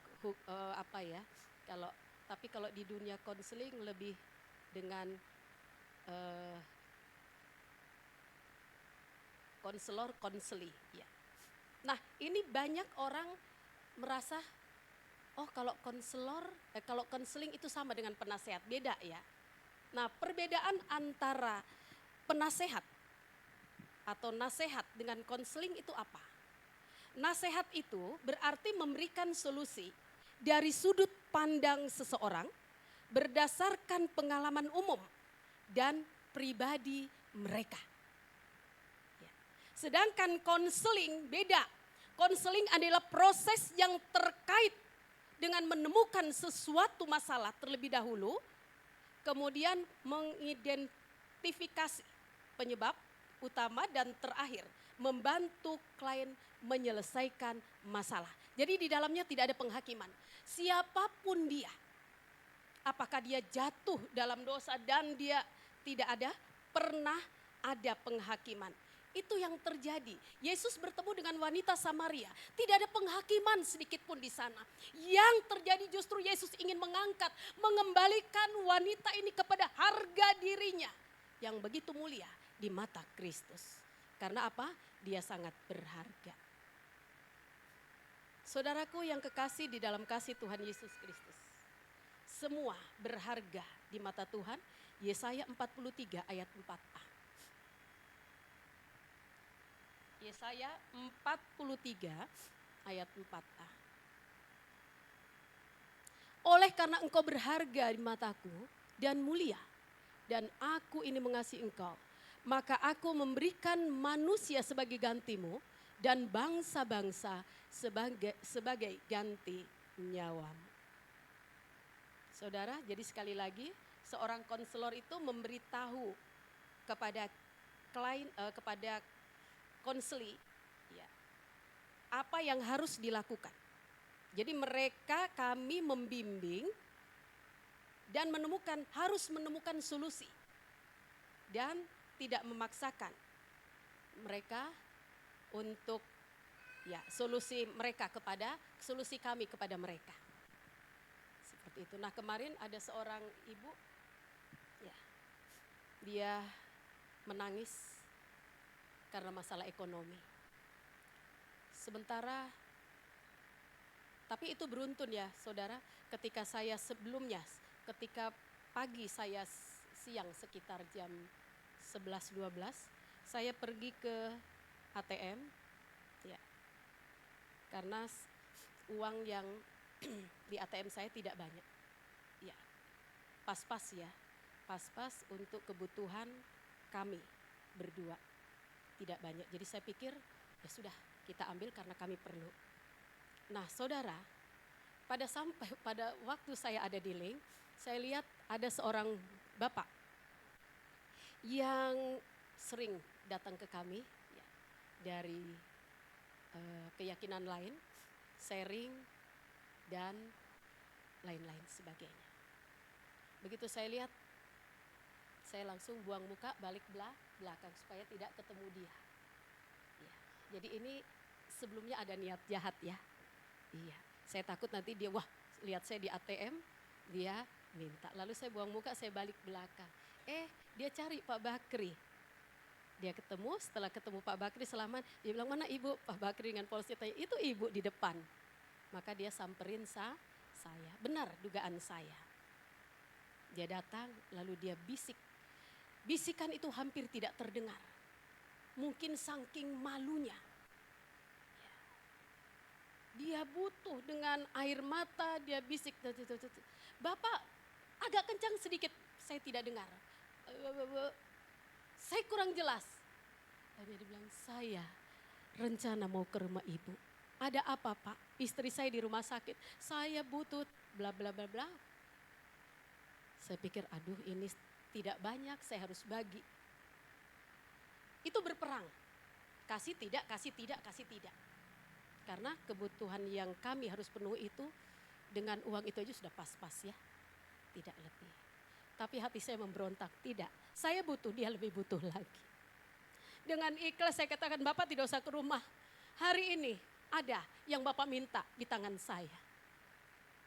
tapi kalau di dunia konseling lebih dengan konselor, konseli. Ya. Nah ini banyak orang merasa, oh kalau kalau konseling itu sama dengan penasehat, beda ya. Nah perbedaan antara penasehat atau nasihat dengan konseling itu apa? Nasihat itu berarti memberikan solusi dari sudut pandang seseorang berdasarkan pengalaman umum dan pribadi mereka. Ya. Sedangkan konseling beda. Konseling adalah proses yang terkait dengan menemukan sesuatu masalah terlebih dahulu, kemudian mengidentifikasi penyebab utama dan terakhir membantu klien menyelesaikan masalah. Jadi di dalamnya tidak ada penghakiman. Siapapun dia, apakah dia jatuh dalam dosa dan dia tidak pernah ada penghakiman. Itu yang terjadi. Yesus bertemu dengan wanita Samaria. Tidak ada penghakiman sedikit pun di sana. Yang terjadi justru Yesus ingin mengembalikan wanita ini kepada harga dirinya yang begitu mulia di mata Kristus. Karena apa? Dia sangat berharga. Saudaraku yang kekasih di dalam kasih Tuhan Yesus Kristus. Semua berharga di mata Tuhan. Yesaya 43 ayat 4a. Yesaya 43 ayat 4a. Oleh karena engkau berharga di mataku dan mulia, dan aku ini mengasihi engkau, maka aku memberikan manusia sebagai gantimu dan bangsa-bangsa sebagai ganti nyawamu. Saudara, jadi sekali lagi seorang konselor itu memberitahu kepada klien, kepada konseli, ya, apa yang harus dilakukan. Jadi kami membimbing dan harus menemukan solusi dan tidak memaksakan mereka untuk solusi kami kepada mereka. Seperti itu. Nah kemarin ada seorang ibu, ya, dia menangis karena masalah ekonomi. Sementara, tapi itu beruntun ya saudara, ketika pagi saya siang sekitar jam 11-12, saya pergi ke ATM, ya, karena uang yang di ATM saya tidak banyak, ya, pas-pas untuk kebutuhan kami berdua. Tidak banyak, jadi saya pikir ya sudah kita ambil karena kami perlu. Nah saudara, pada waktu saya ada di link, saya lihat ada seorang bapak yang sering datang ke kami ya, dari keyakinan lain, sharing dan lain-lain sebagainya. Begitu saya lihat, Saya langsung buang muka balik belakang supaya tidak ketemu dia. Ya. Jadi ini sebelumnya ada niat jahat ya. Iya, saya takut nanti dia wah lihat saya di ATM, dia minta. Lalu saya buang muka, saya balik belakang. Dia cari Pak Bakri. Dia ketemu, setelah ketemu Pak Bakri selamat, dia bilang mana ibu? Pak Bakri dengan polisi tanya, itu ibu di depan. Maka dia samperin saya, benar dugaan saya. Dia datang lalu dia bisik. Bisikan itu hampir tidak terdengar. Mungkin saking malunya. Dia butuh dengan air mata, dia bisik. Bapak agak kencang sedikit, saya tidak dengar. Saya kurang jelas. Lalu dia bilang, saya rencana mau ke rumah ibu. Ada apa Pak? Istri saya di rumah sakit. Saya butuh bla bla bla bla. Saya pikir aduh ini tidak banyak, saya harus bagi. Itu berperang. Kasih tidak, kasih tidak, kasih tidak. Karena kebutuhan yang kami harus penuhi itu dengan uang itu aja sudah pas-pas ya. Tidak lebih. Tapi hati saya memberontak, tidak. Saya butuh, dia lebih butuh lagi. Dengan ikhlas saya katakan, Bapak tidak usah ke rumah. Hari ini ada yang Bapak minta di tangan saya.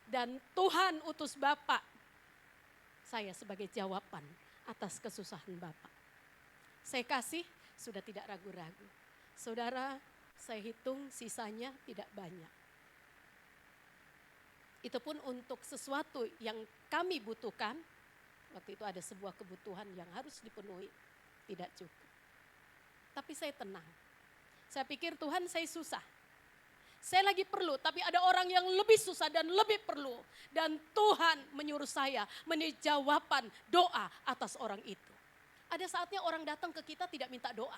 Dan Tuhan utus Bapak saya sebagai jawaban atas kesusahan Bapak. Saya kasih, sudah tidak ragu-ragu. Saudara, saya hitung sisanya tidak banyak. Itu pun untuk sesuatu yang kami butuhkan. Waktu itu ada sebuah kebutuhan yang harus dipenuhi. Tidak cukup. Tapi saya tenang. Saya pikir Tuhan saya susah. Saya lagi perlu, tapi ada orang yang lebih susah dan lebih perlu. Dan Tuhan menyuruh saya menjadi jawaban doa atas orang itu. Ada saatnya orang datang ke kita tidak minta doa.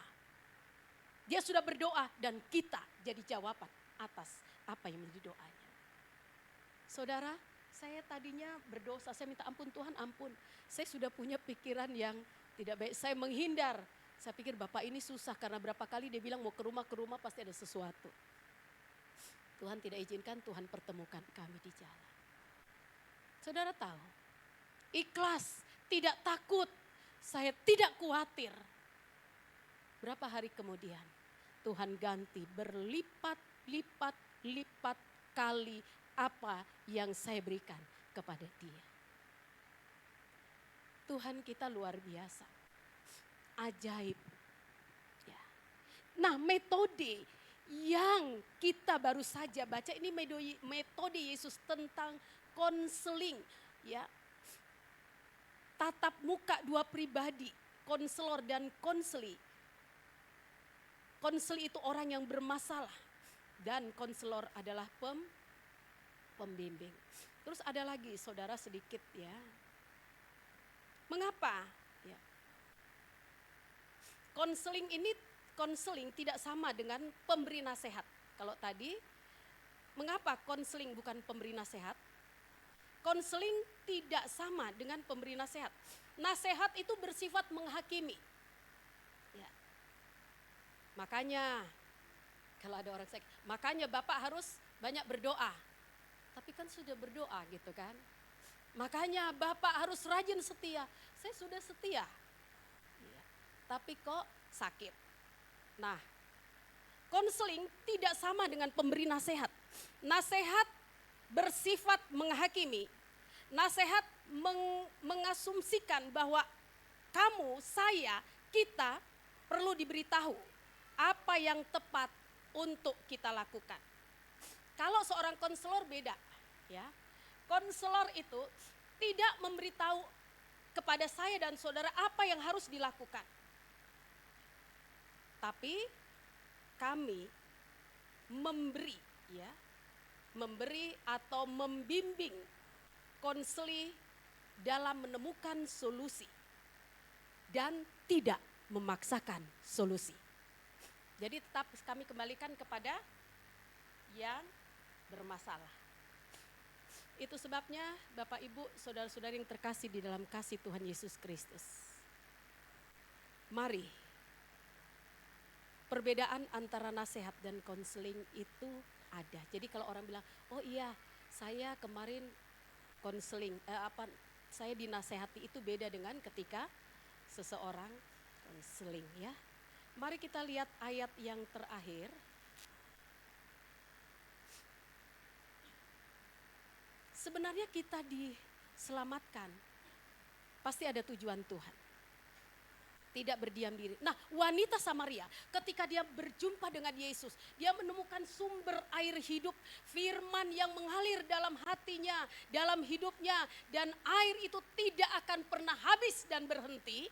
Dia sudah berdoa dan kita jadi jawaban atas apa yang menjadi doanya. Saudara, saya tadinya berdosa, saya minta ampun Tuhan, ampun. Saya sudah punya pikiran yang tidak baik, saya menghindar. Saya pikir Bapak ini susah karena berapa kali dia bilang mau ke rumah pasti ada sesuatu. Tuhan tidak izinkan, Tuhan pertemukan kami di jalan. Saudara tahu, ikhlas, tidak takut, saya tidak khawatir. Berapa hari kemudian Tuhan ganti berlipat-lipat kali apa yang saya berikan kepada dia. Tuhan kita luar biasa. Ajaib. Ya. Nah, metode yang kita baru saja baca ini metode Yesus tentang konseling, ya. Tatap muka dua pribadi, konselor dan konseli. Konseli itu orang yang bermasalah dan konselor adalah pembimbing. Terus ada lagi saudara sedikit ya. Mengapa? Ya. Konseling tidak sama dengan pemberi nasihat. Kalau tadi, mengapa konseling bukan pemberi nasihat? Konseling tidak sama dengan pemberi nasihat. Nasihat itu bersifat menghakimi. Ya. Makanya, kalau ada orang sakit, makanya Bapak harus banyak berdoa. Tapi kan sudah berdoa gitu kan. Makanya Bapak harus rajin setia. Saya sudah setia. Ya. Tapi kok sakit. Nah, konseling tidak sama dengan pemberi nasihat. Nasihat bersifat menghakimi. Nasihat mengasumsikan bahwa kamu, saya, kita perlu diberitahu apa yang tepat untuk kita lakukan. Kalau seorang konselor beda, ya. Konselor itu tidak memberitahu kepada saya dan saudara apa yang harus dilakukan. Tapi kami memberi, ya, memberi atau membimbing konseli dalam menemukan solusi dan tidak memaksakan solusi. Jadi tetap kami kembalikan kepada yang bermasalah. Itu sebabnya Bapak Ibu, saudara-saudari yang terkasih di dalam kasih Tuhan Yesus Kristus. Mari, perbedaan antara nasihat dan konseling itu ada. Jadi kalau orang bilang, oh iya saya kemarin konseling, saya dinasehati, itu beda dengan ketika seseorang konseling ya. Mari kita lihat ayat yang terakhir. Sebenarnya kita diselamatkan pasti ada tujuan Tuhan. Tidak berdiam diri. Nah, wanita Samaria ketika dia berjumpa dengan Yesus, dia menemukan sumber air hidup, firman yang mengalir dalam hatinya, dalam hidupnya, dan air itu tidak akan pernah habis dan berhenti.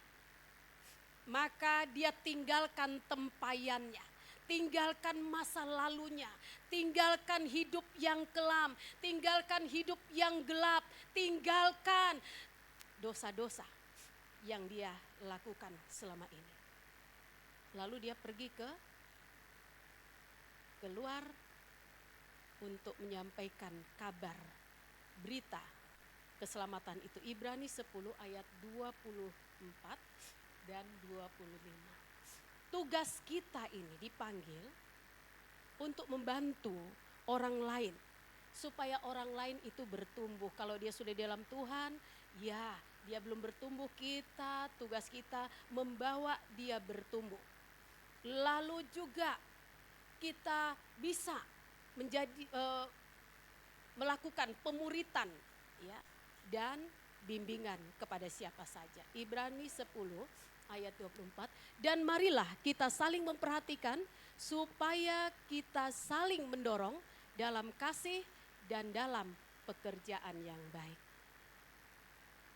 Maka dia tinggalkan tempayannya, tinggalkan masa lalunya, tinggalkan hidup yang kelam, tinggalkan hidup yang gelap, tinggalkan dosa-dosa yang dia lakukan selama ini. Lalu dia pergi keluar untuk menyampaikan kabar, berita keselamatan itu. Ibrani 10 ayat 24 dan 25. Tugas kita ini dipanggil untuk membantu orang lain, supaya orang lain itu bertumbuh. Kalau dia sudah dalam Tuhan, ya dia belum bertumbuh, tugas kita membawa dia bertumbuh. Lalu juga kita bisa melakukan pemuritan ya, dan bimbingan kepada siapa saja. Ibrani 10 ayat 24. Dan marilah kita saling memperhatikan supaya kita saling mendorong dalam kasih dan dalam pekerjaan yang baik.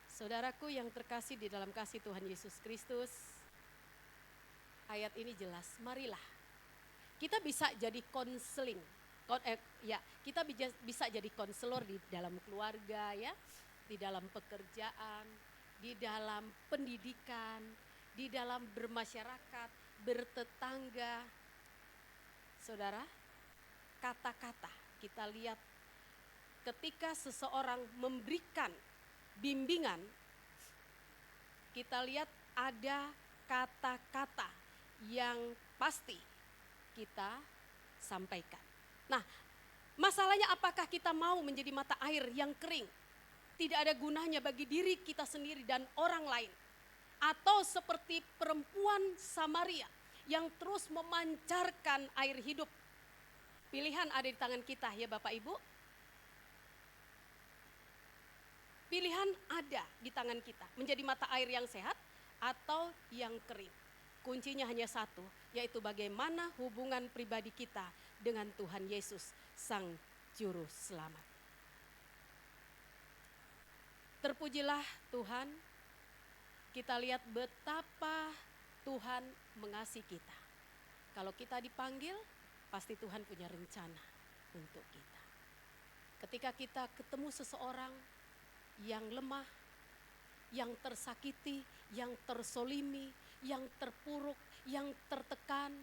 Saudaraku yang terkasih di dalam kasih Tuhan Yesus Kristus, ayat ini jelas. Marilah kita bisa jadi konseling, kita bisa jadi konselor di dalam keluarga ya, di dalam pekerjaan, di dalam pendidikan, di dalam bermasyarakat, bertetangga. Saudara, kata-kata kita lihat ketika seseorang memberikan bimbingan, kita lihat ada kata-kata yang pasti kita sampaikan. Nah, masalahnya apakah kita mau menjadi mata air yang kering? Tidak ada gunanya bagi diri kita sendiri dan orang lain. Atau seperti perempuan Samaria yang terus memancarkan air hidup. Pilihan ada di tangan kita ya Bapak Ibu. Pilihan ada di tangan kita, menjadi mata air yang sehat atau yang kering. Kuncinya hanya satu, yaitu bagaimana hubungan pribadi kita dengan Tuhan Yesus, Sang Juru Selamat. Terpujilah Tuhan, kita lihat betapa Tuhan mengasihi kita. Kalau kita dipanggil, pasti Tuhan punya rencana untuk kita. Ketika kita ketemu seseorang yang lemah, yang tersakiti, yang tersolimi, yang terpuruk, yang tertekan,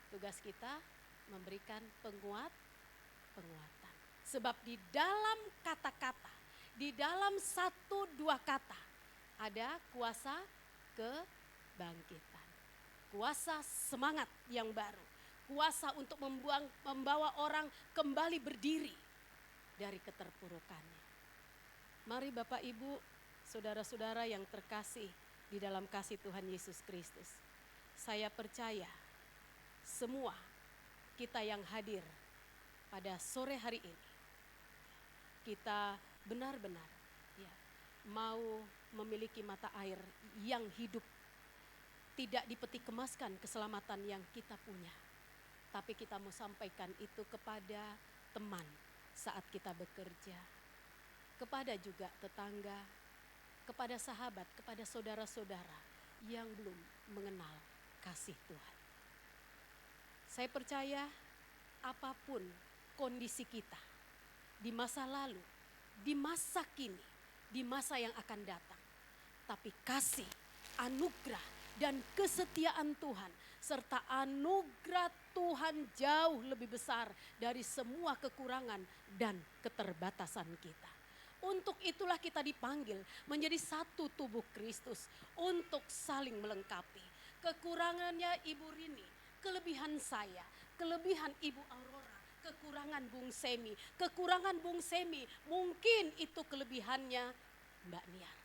tugas kita memberikan penguatan. Sebab di dalam kata-kata, di dalam 1-2 kata, ada kuasa kebangkitan, kuasa semangat yang baru, kuasa untuk membawa orang kembali berdiri dari keterpurukannya. Mari Bapak Ibu, saudara-saudara yang terkasih di dalam kasih Tuhan Yesus Kristus. Saya percaya semua kita yang hadir pada sore hari ini, kita benar-benar ya, mau memiliki mata air yang hidup. Tidak dipeti kemaskan keselamatan yang kita punya, tapi kita mau sampaikan itu kepada teman saat kita bekerja, kepada juga tetangga, kepada sahabat, kepada saudara-saudara yang belum mengenal kasih Tuhan. Saya percaya apapun kondisi kita di masa lalu, di masa kini, di masa yang akan datang, tapi kasih, anugerah, dan kesetiaan Tuhan serta anugerah Tuhan jauh lebih besar dari semua kekurangan dan keterbatasan kita. Untuk itulah kita dipanggil menjadi satu tubuh Kristus untuk saling melengkapi. Kekurangannya Ibu Rini, kelebihan saya, kelebihan Ibu Aurora, kekurangan Bung Semi, kekurangan Bung Semi, mungkin itu kelebihannya Mbak Niar.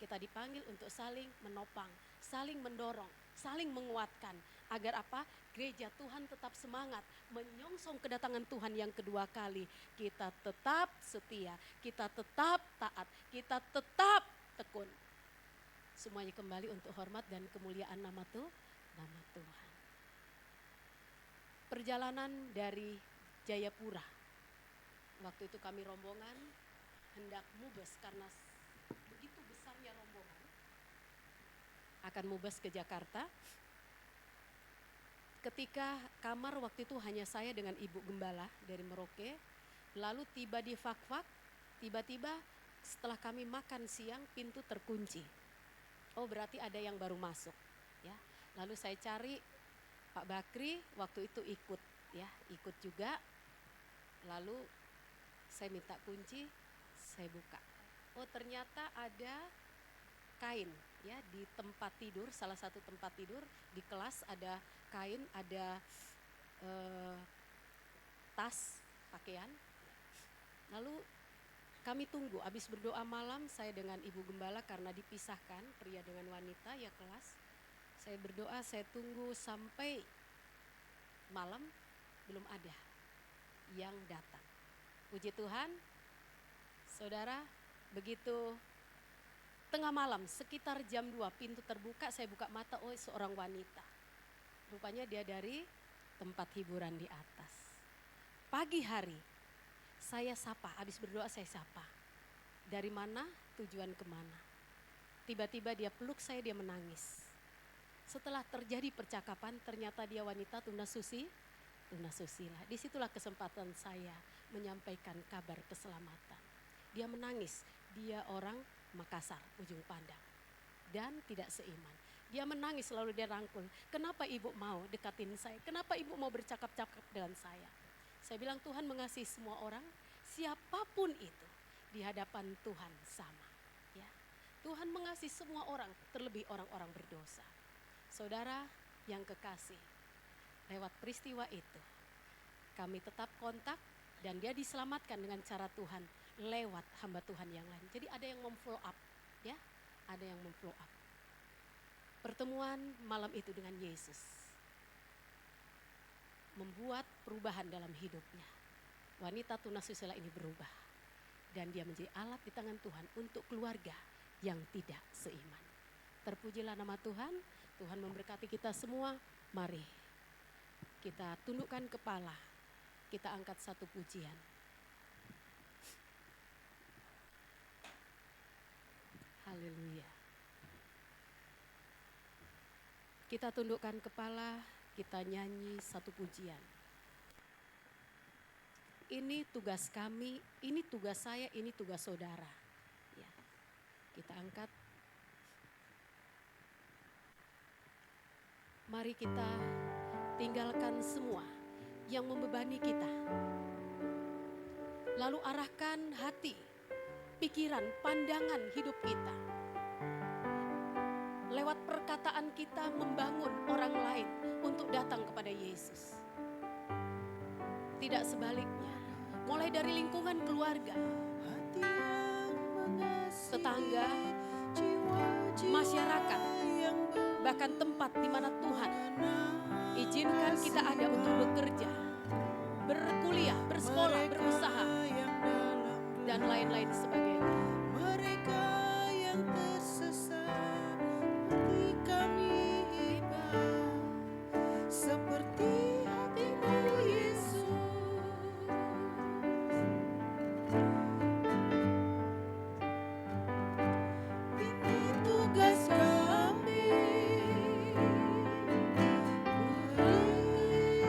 Kita dipanggil untuk saling menopang, saling mendorong, saling menguatkan. Agar apa? Gereja Tuhan tetap semangat, menyongsong kedatangan Tuhan yang kedua kali. Kita tetap setia, kita tetap taat, kita tetap tekun. Semuanya kembali untuk hormat dan kemuliaan nama Tuhan. Perjalanan dari Jayapura. Waktu itu kami rombongan hendak mubes karena begitu besarnya rombongan. Akan mubes ke Jakarta. Ketika kamar waktu itu hanya saya dengan Ibu Gembala dari Merauke. Lalu tiba di Fak-Fak, tiba-tiba setelah kami makan siang pintu terkunci. Oh berarti ada yang baru masuk, ya. Lalu saya cari Pak Bakri, waktu itu ikut juga. Lalu saya minta kunci, saya buka. Oh ternyata ada kain, ya, di tempat tidur, salah satu tempat tidur di kelas ada kain, ada tas, pakaian. Lalu kami tunggu, habis berdoa malam saya dengan Ibu Gembala karena dipisahkan pria dengan wanita ya kelas. Saya berdoa, saya tunggu sampai malam belum ada yang datang. Puji Tuhan, saudara, begitu tengah malam sekitar jam 2 pintu terbuka, saya buka mata, oh seorang wanita. Rupanya dia dari tempat hiburan di atas. Pagi hari saya sapa, habis berdoa saya sapa. Dari mana, tujuan kemana. Tiba-tiba dia peluk saya, dia menangis. Setelah terjadi percakapan, ternyata dia wanita tunasusila. Disitulah kesempatan saya menyampaikan kabar keselamatan. Dia menangis, dia orang Makassar, Ujung Pandang. Dan tidak seiman. Dia menangis lalu dia rangkul, kenapa ibu mau dekatin saya? Kenapa ibu mau bercakap-cakap dengan saya? Saya bilang Tuhan mengasihi semua orang, siapapun itu di hadapan Tuhan sama. Ya. Tuhan mengasihi semua orang, terlebih orang-orang berdosa. Saudara yang kekasih, lewat peristiwa itu kami tetap kontak dan dia diselamatkan dengan cara Tuhan lewat hamba Tuhan yang lain. Jadi ada yang memfollow up, ya, ada yang memfollow up. Pertemuan malam itu dengan Yesus membuat perubahan dalam hidupnya. Wanita tunasusila ini berubah dan dia menjadi alat di tangan Tuhan untuk keluarga yang tidak seiman. Terpujilah nama Tuhan. Tuhan memberkati kita semua. Mari kita tundukkan kepala, kita angkat satu pujian. Haleluya. Kita tundukkan kepala, kita nyanyi satu pujian. Ini tugas kami, ini tugas saya, ini tugas saudara. Ya. Kita angkat. Mari kita tinggalkan semua yang membebani kita. Lalu arahkan hati, pikiran, pandangan hidup kita. Lewat perkataan kita membangun orang lain untuk datang kepada Yesus. Tidak sebaliknya, mulai dari lingkungan keluarga, tetangga, masyarakat, bahkan tempat di mana Tuhan izinkan kita ada untuk bekerja, berkuliah, bersekolah, berusaha, dan lain-lain sebagainya. Mereka yang tersesat hati kami iba seperti hatimu Yesus. Ini tugas kami, beri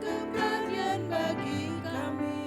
keberanian bagi kami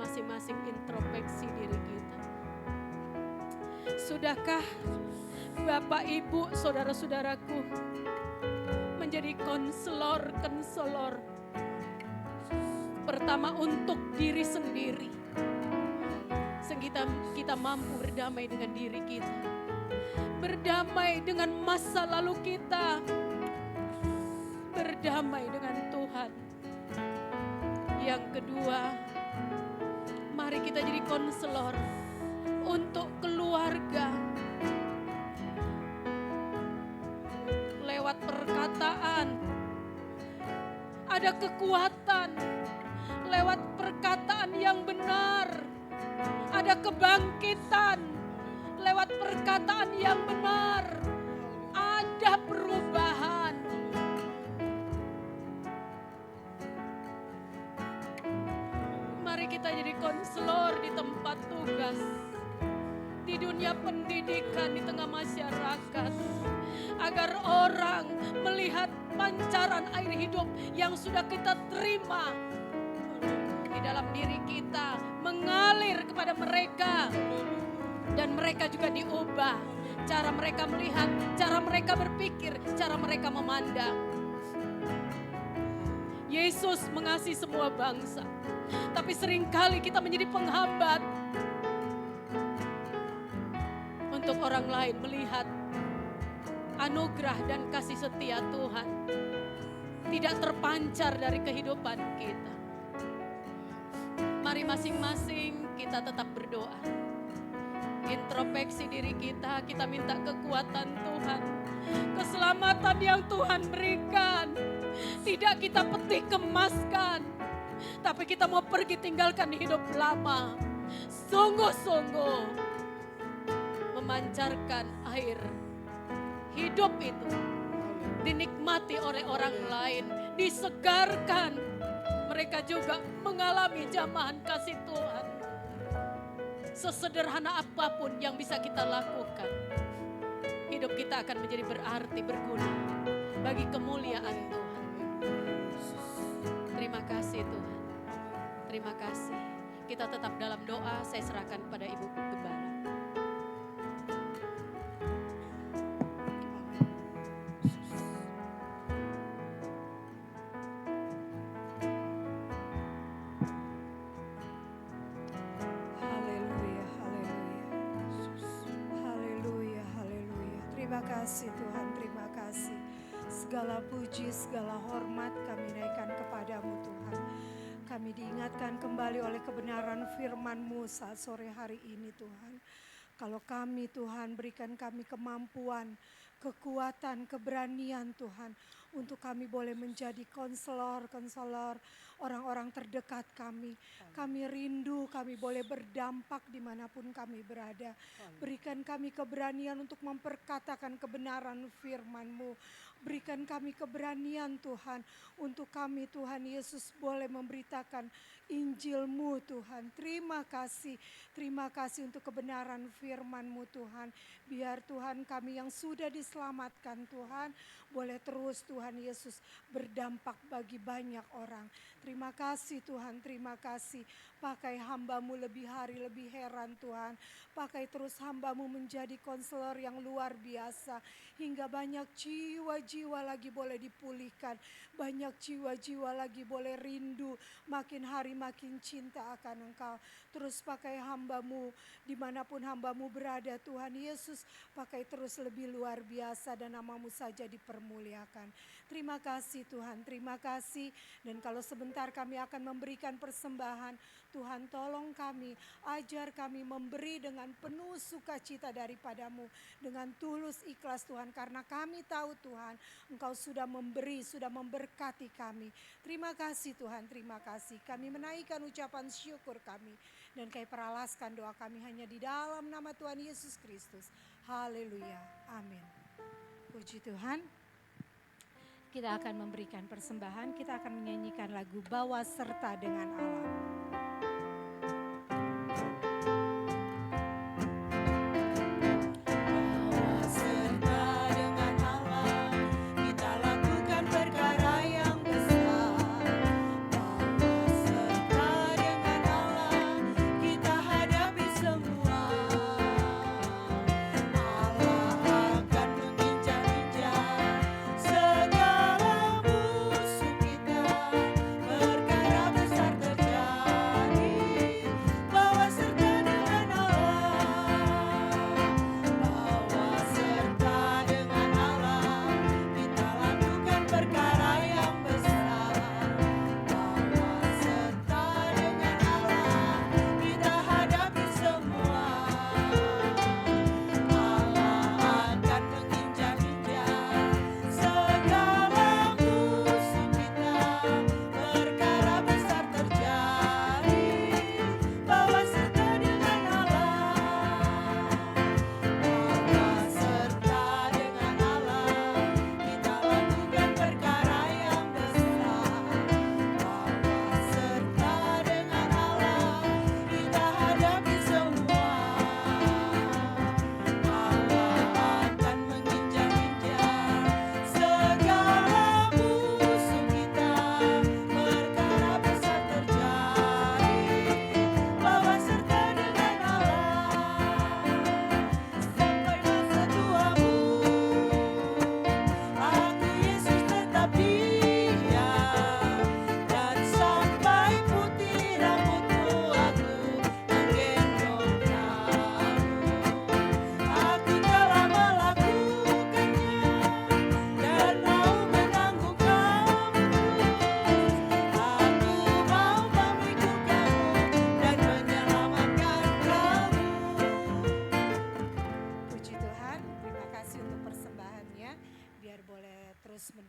masing-masing introspeksi diri kita. Sudahkah Bapak, Ibu, saudara-saudaraku menjadi konselor pertama untuk diri sendiri, sehingga kita mampu berdamai dengan diri kita, berdamai dengan masa lalu kita, berdamai dengan Tuhan. Yang kedua, mari kita jadi konselor untuk keluarga. Lewat perkataan, ada kekuatan. Lewat perkataan yang benar, ada kebangkitan. Lewat perkataan yang benar, ada perubahan. Mari kita jadi konselor di tempat tugas, di dunia pendidikan, di tengah masyarakat, agar orang melihat pancaran air hidup yang sudah kita terima di dalam diri kita, mengalir kepada mereka, dan mereka juga diubah. Cara mereka melihat, cara mereka berpikir, cara mereka memandang. Yesus mengasihi semua bangsa, tapi seringkali kita menjadi penghambat untuk orang lain melihat anugerah dan kasih setia Tuhan tidak terpancar dari kehidupan kita. Mari masing-masing kita tetap berdoa. Introspeksi diri kita, kita minta kekuatan Tuhan, keselamatan yang Tuhan berikan. Tidak kita peti kemaskan, tapi kita mau pergi tinggalkan hidup lama. Sungguh-sungguh memancarkan air hidup itu dinikmati oleh orang lain, disegarkan. Mereka juga mengalami jamahan kasih Tuhan. Sesederhana apapun yang bisa kita lakukan, hidup kita akan menjadi berarti, berguna bagi kemuliaan Tuhan. Terima kasih Tuhan. Terima kasih. Kita tetap dalam doa, saya serahkan kepada Ibu Gembala. Terima kasih Tuhan, terima kasih. Segala puji, segala hormat kami naikkan kepadamu Tuhan. Kami diingatkan kembali oleh kebenaran firman-Mu saat sore hari ini Tuhan. Kalau kami Tuhan, berikan kami kemampuan, kekuatan, keberanian Tuhan. Untuk kami boleh menjadi konselor orang-orang terdekat kami. Kami rindu, kami boleh berdampak dimanapun kami berada. Berikan kami keberanian untuk memperkatakan kebenaran firman-Mu. Berikan kami keberanian Tuhan, untuk kami Tuhan Yesus boleh memberitakan Injil-Mu Tuhan. Terima kasih untuk kebenaran firman-Mu Tuhan. Biar Tuhan kami yang sudah diselamatkan Tuhan, boleh terus Tuhan Yesus berdampak bagi banyak orang. Terima kasih Tuhan, terima kasih. Pakai hamba-Mu lebih hari lebih heran Tuhan. Pakai terus hamba-Mu menjadi konselor yang luar biasa. Hingga banyak jiwa-jiwa lagi boleh dipulihkan. Banyak jiwa-jiwa lagi boleh rindu. Makin hari makin cinta akan Engkau. Terus pakai hamba-Mu dimanapun hamba-Mu berada Tuhan Yesus. Pakai terus lebih luar biasa dan nama-Mu saja dipermuliakan. Terima kasih Tuhan, terima kasih. Dan kalau sebentar kami akan memberikan persembahan, Tuhan tolong kami, ajar kami memberi dengan penuh sukacita daripada-Mu. Dengan tulus ikhlas Tuhan, karena kami tahu Tuhan, Engkau sudah memberi, sudah memberkati kami. Terima kasih Tuhan, terima kasih. Kami menaikkan ucapan syukur kami. Dan kami peralaskan doa kami hanya di dalam nama Tuhan Yesus Kristus. Haleluya, amin. Puji Tuhan. Kita akan memberikan persembahan, kita akan menyanyikan lagu Bawa Serta dengan Allah.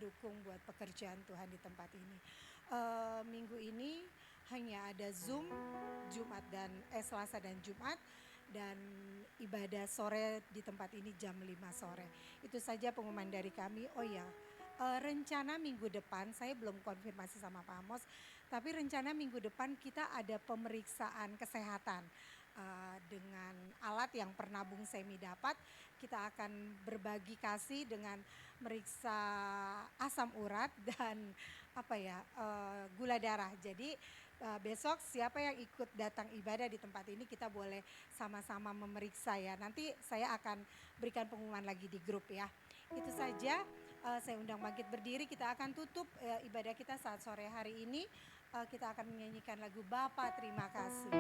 mendukung buat pekerjaan Tuhan di tempat ini. Minggu ini hanya ada Zoom Selasa dan Jumat, dan ibadah sore di tempat ini jam 5 sore. Itu saja pengumuman dari kami. Oh ya, rencana minggu depan, saya belum konfirmasi sama Pak Amos, tapi rencana minggu depan kita ada pemeriksaan kesehatan. Dengan alat yang pernah Bung Semi dapat, kita akan berbagi kasih dengan meriksa asam urat dan gula darah. Jadi besok siapa yang ikut datang ibadah di tempat ini, kita boleh sama-sama memeriksa ya. Nanti saya akan berikan pengumuman lagi di grup ya. Itu saja, saya undang bangkit berdiri. Kita akan tutup ibadah kita saat sore hari ini. Kita akan menyanyikan lagu Bapa Terima Kasih.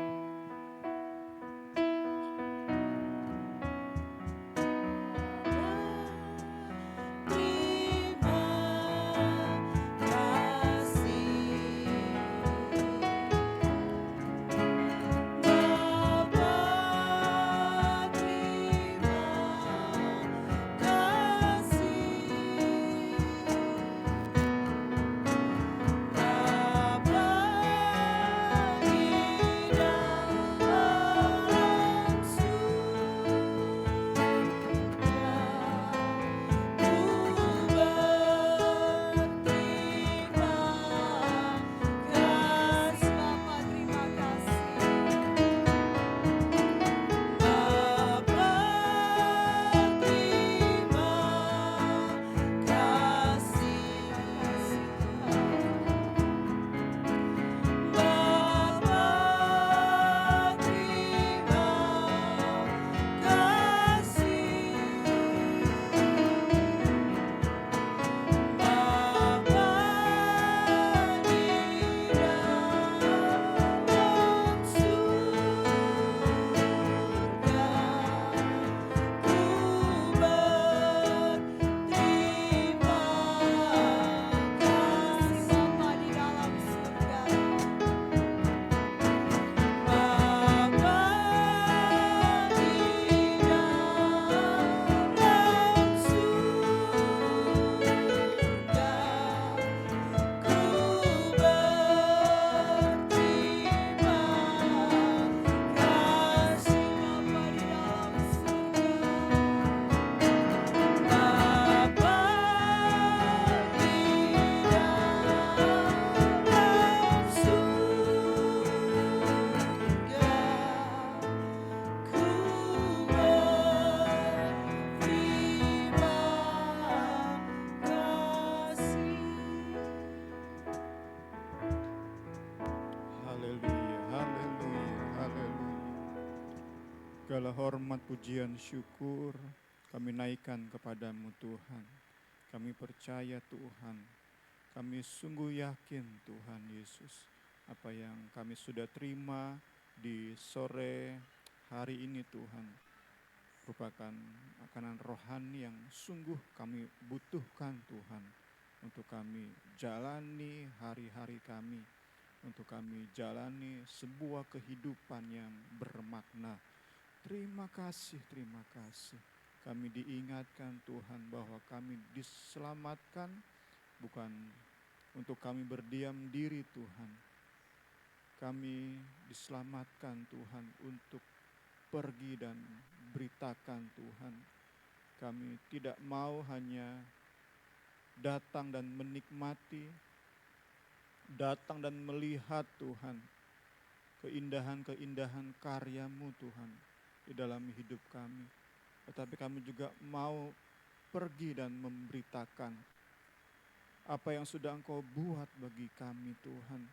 Segala hormat, pujian, syukur kami naikkan kepadamu Tuhan. Kami percaya Tuhan, kami sungguh yakin Tuhan Yesus, apa yang kami sudah terima di sore hari ini Tuhan, merupakan makanan rohani yang sungguh kami butuhkan Tuhan, untuk kami jalani hari-hari kami, untuk kami jalani sebuah kehidupan yang bermakna. Terima kasih, terima kasih. Kami diingatkan Tuhan bahwa kami diselamatkan bukan untuk kami berdiam diri Tuhan. Kami diselamatkan Tuhan untuk pergi dan beritakan Tuhan. Kami tidak mau hanya datang dan menikmati, datang dan melihat Tuhan, keindahan-keindahan karya-Mu Tuhan di dalam hidup kami. Tetapi kami juga mau pergi dan memberitakan apa yang sudah Engkau buat bagi kami Tuhan.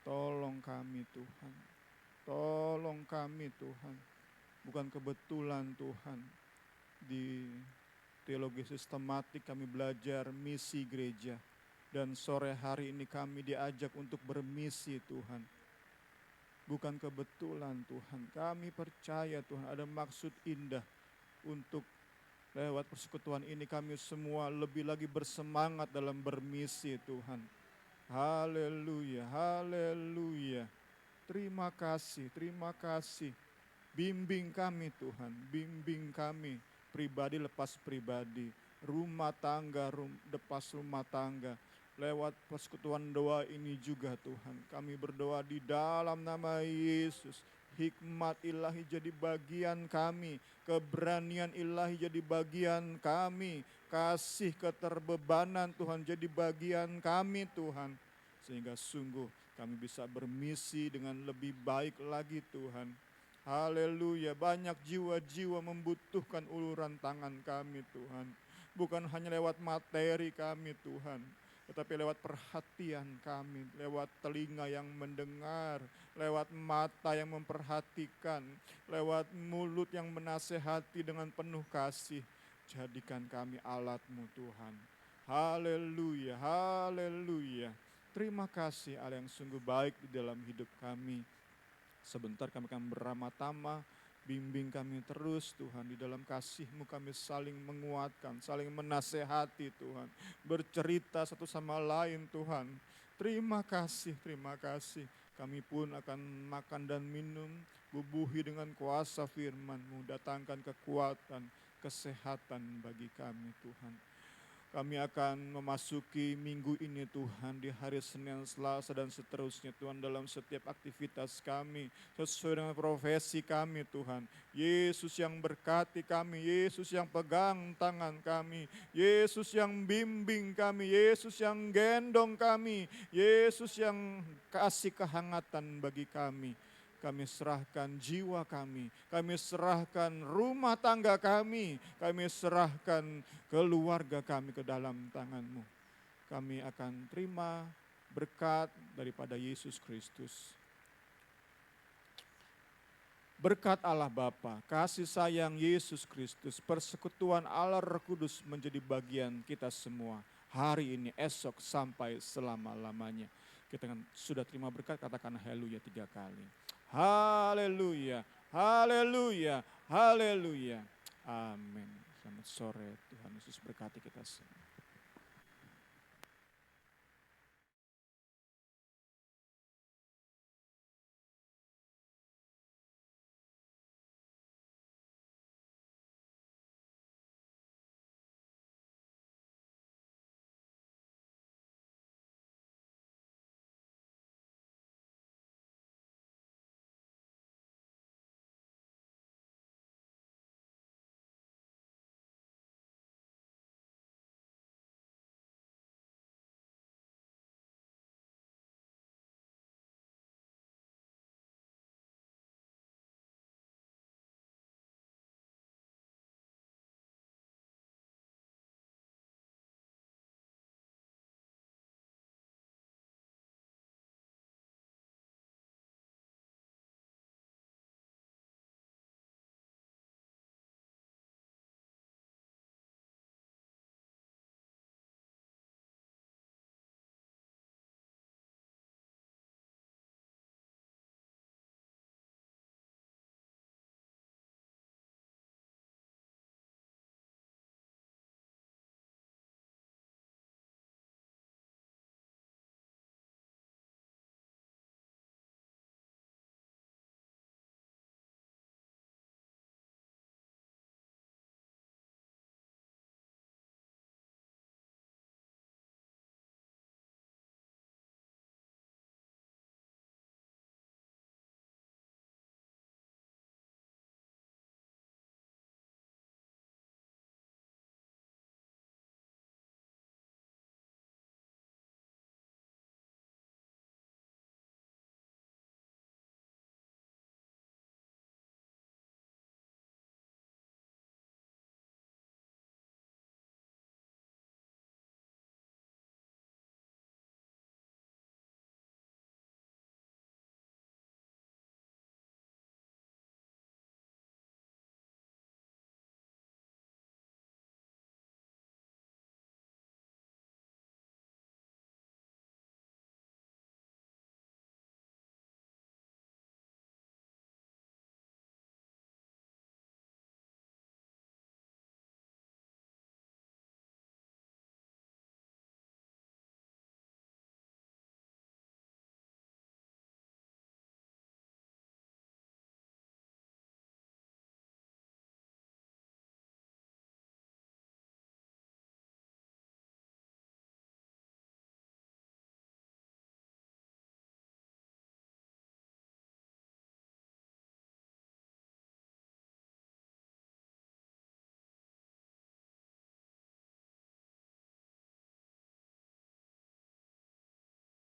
Tolong kami Tuhan, tolong kami Tuhan. Bukan kebetulan Tuhan, di teologi sistematik kami belajar misi gereja. Dan sore hari ini kami diajak untuk bermisi Tuhan. Bukan kebetulan Tuhan, kami percaya Tuhan ada maksud indah untuk lewat persekutuan ini kami semua lebih lagi bersemangat dalam bermisi Tuhan. Haleluya, haleluya. Terima kasih, terima kasih. Bimbing kami Tuhan, bimbing kami pribadi lepas pribadi. rumah tangga, depas rumah tangga. Lewat persekutuan doa ini juga Tuhan, kami berdoa di dalam nama Yesus. Hikmat ilahi jadi bagian kami, keberanian ilahi jadi bagian kami, kasih keterbebanan Tuhan jadi bagian kami Tuhan. Sehingga sungguh kami bisa bermisi dengan lebih baik lagi Tuhan. Haleluya, banyak jiwa-jiwa membutuhkan uluran tangan kami Tuhan. Bukan hanya lewat materi kami Tuhan, tetapi lewat perhatian kami, lewat telinga yang mendengar, lewat mata yang memperhatikan, lewat mulut yang menasehati dengan penuh kasih. Jadikan kami alat-Mu Tuhan. Haleluya, haleluya. Terima kasih Allah yang sungguh baik di dalam hidup kami. Sebentar kami akan beramah-tamah, bimbing kami terus Tuhan, di dalam kasih-Mu kami saling menguatkan, saling menasehati Tuhan, bercerita satu sama lain Tuhan. Terima kasih, terima kasih. Kami pun akan makan dan minum, bubuhi dengan kuasa firman-Mu, datangkan kekuatan, kesehatan bagi kami Tuhan. Kami akan memasuki minggu ini Tuhan, di hari Senin, Selasa dan seterusnya Tuhan, dalam setiap aktivitas kami sesuai dengan profesi kami Tuhan. Yesus yang berkati kami, Yesus yang pegang tangan kami, Yesus yang bimbing kami, Yesus yang gendong kami, Yesus yang kasih kehangatan bagi kami. Kami serahkan jiwa kami serahkan rumah tangga kami serahkan keluarga kami ke dalam tangan-Mu. Kami akan terima berkat daripada Yesus Kristus. Berkat Allah Bapa, kasih sayang Yesus Kristus, persekutuan Allah Roh Kudus menjadi bagian kita semua. Hari ini, esok, sampai selama-lamanya. Kita sudah terima berkat, katakan haleluya 3 kali. Haleluya, haleluya, haleluya. Amin. Selamat sore, Tuhan Yesus berkati kita semua.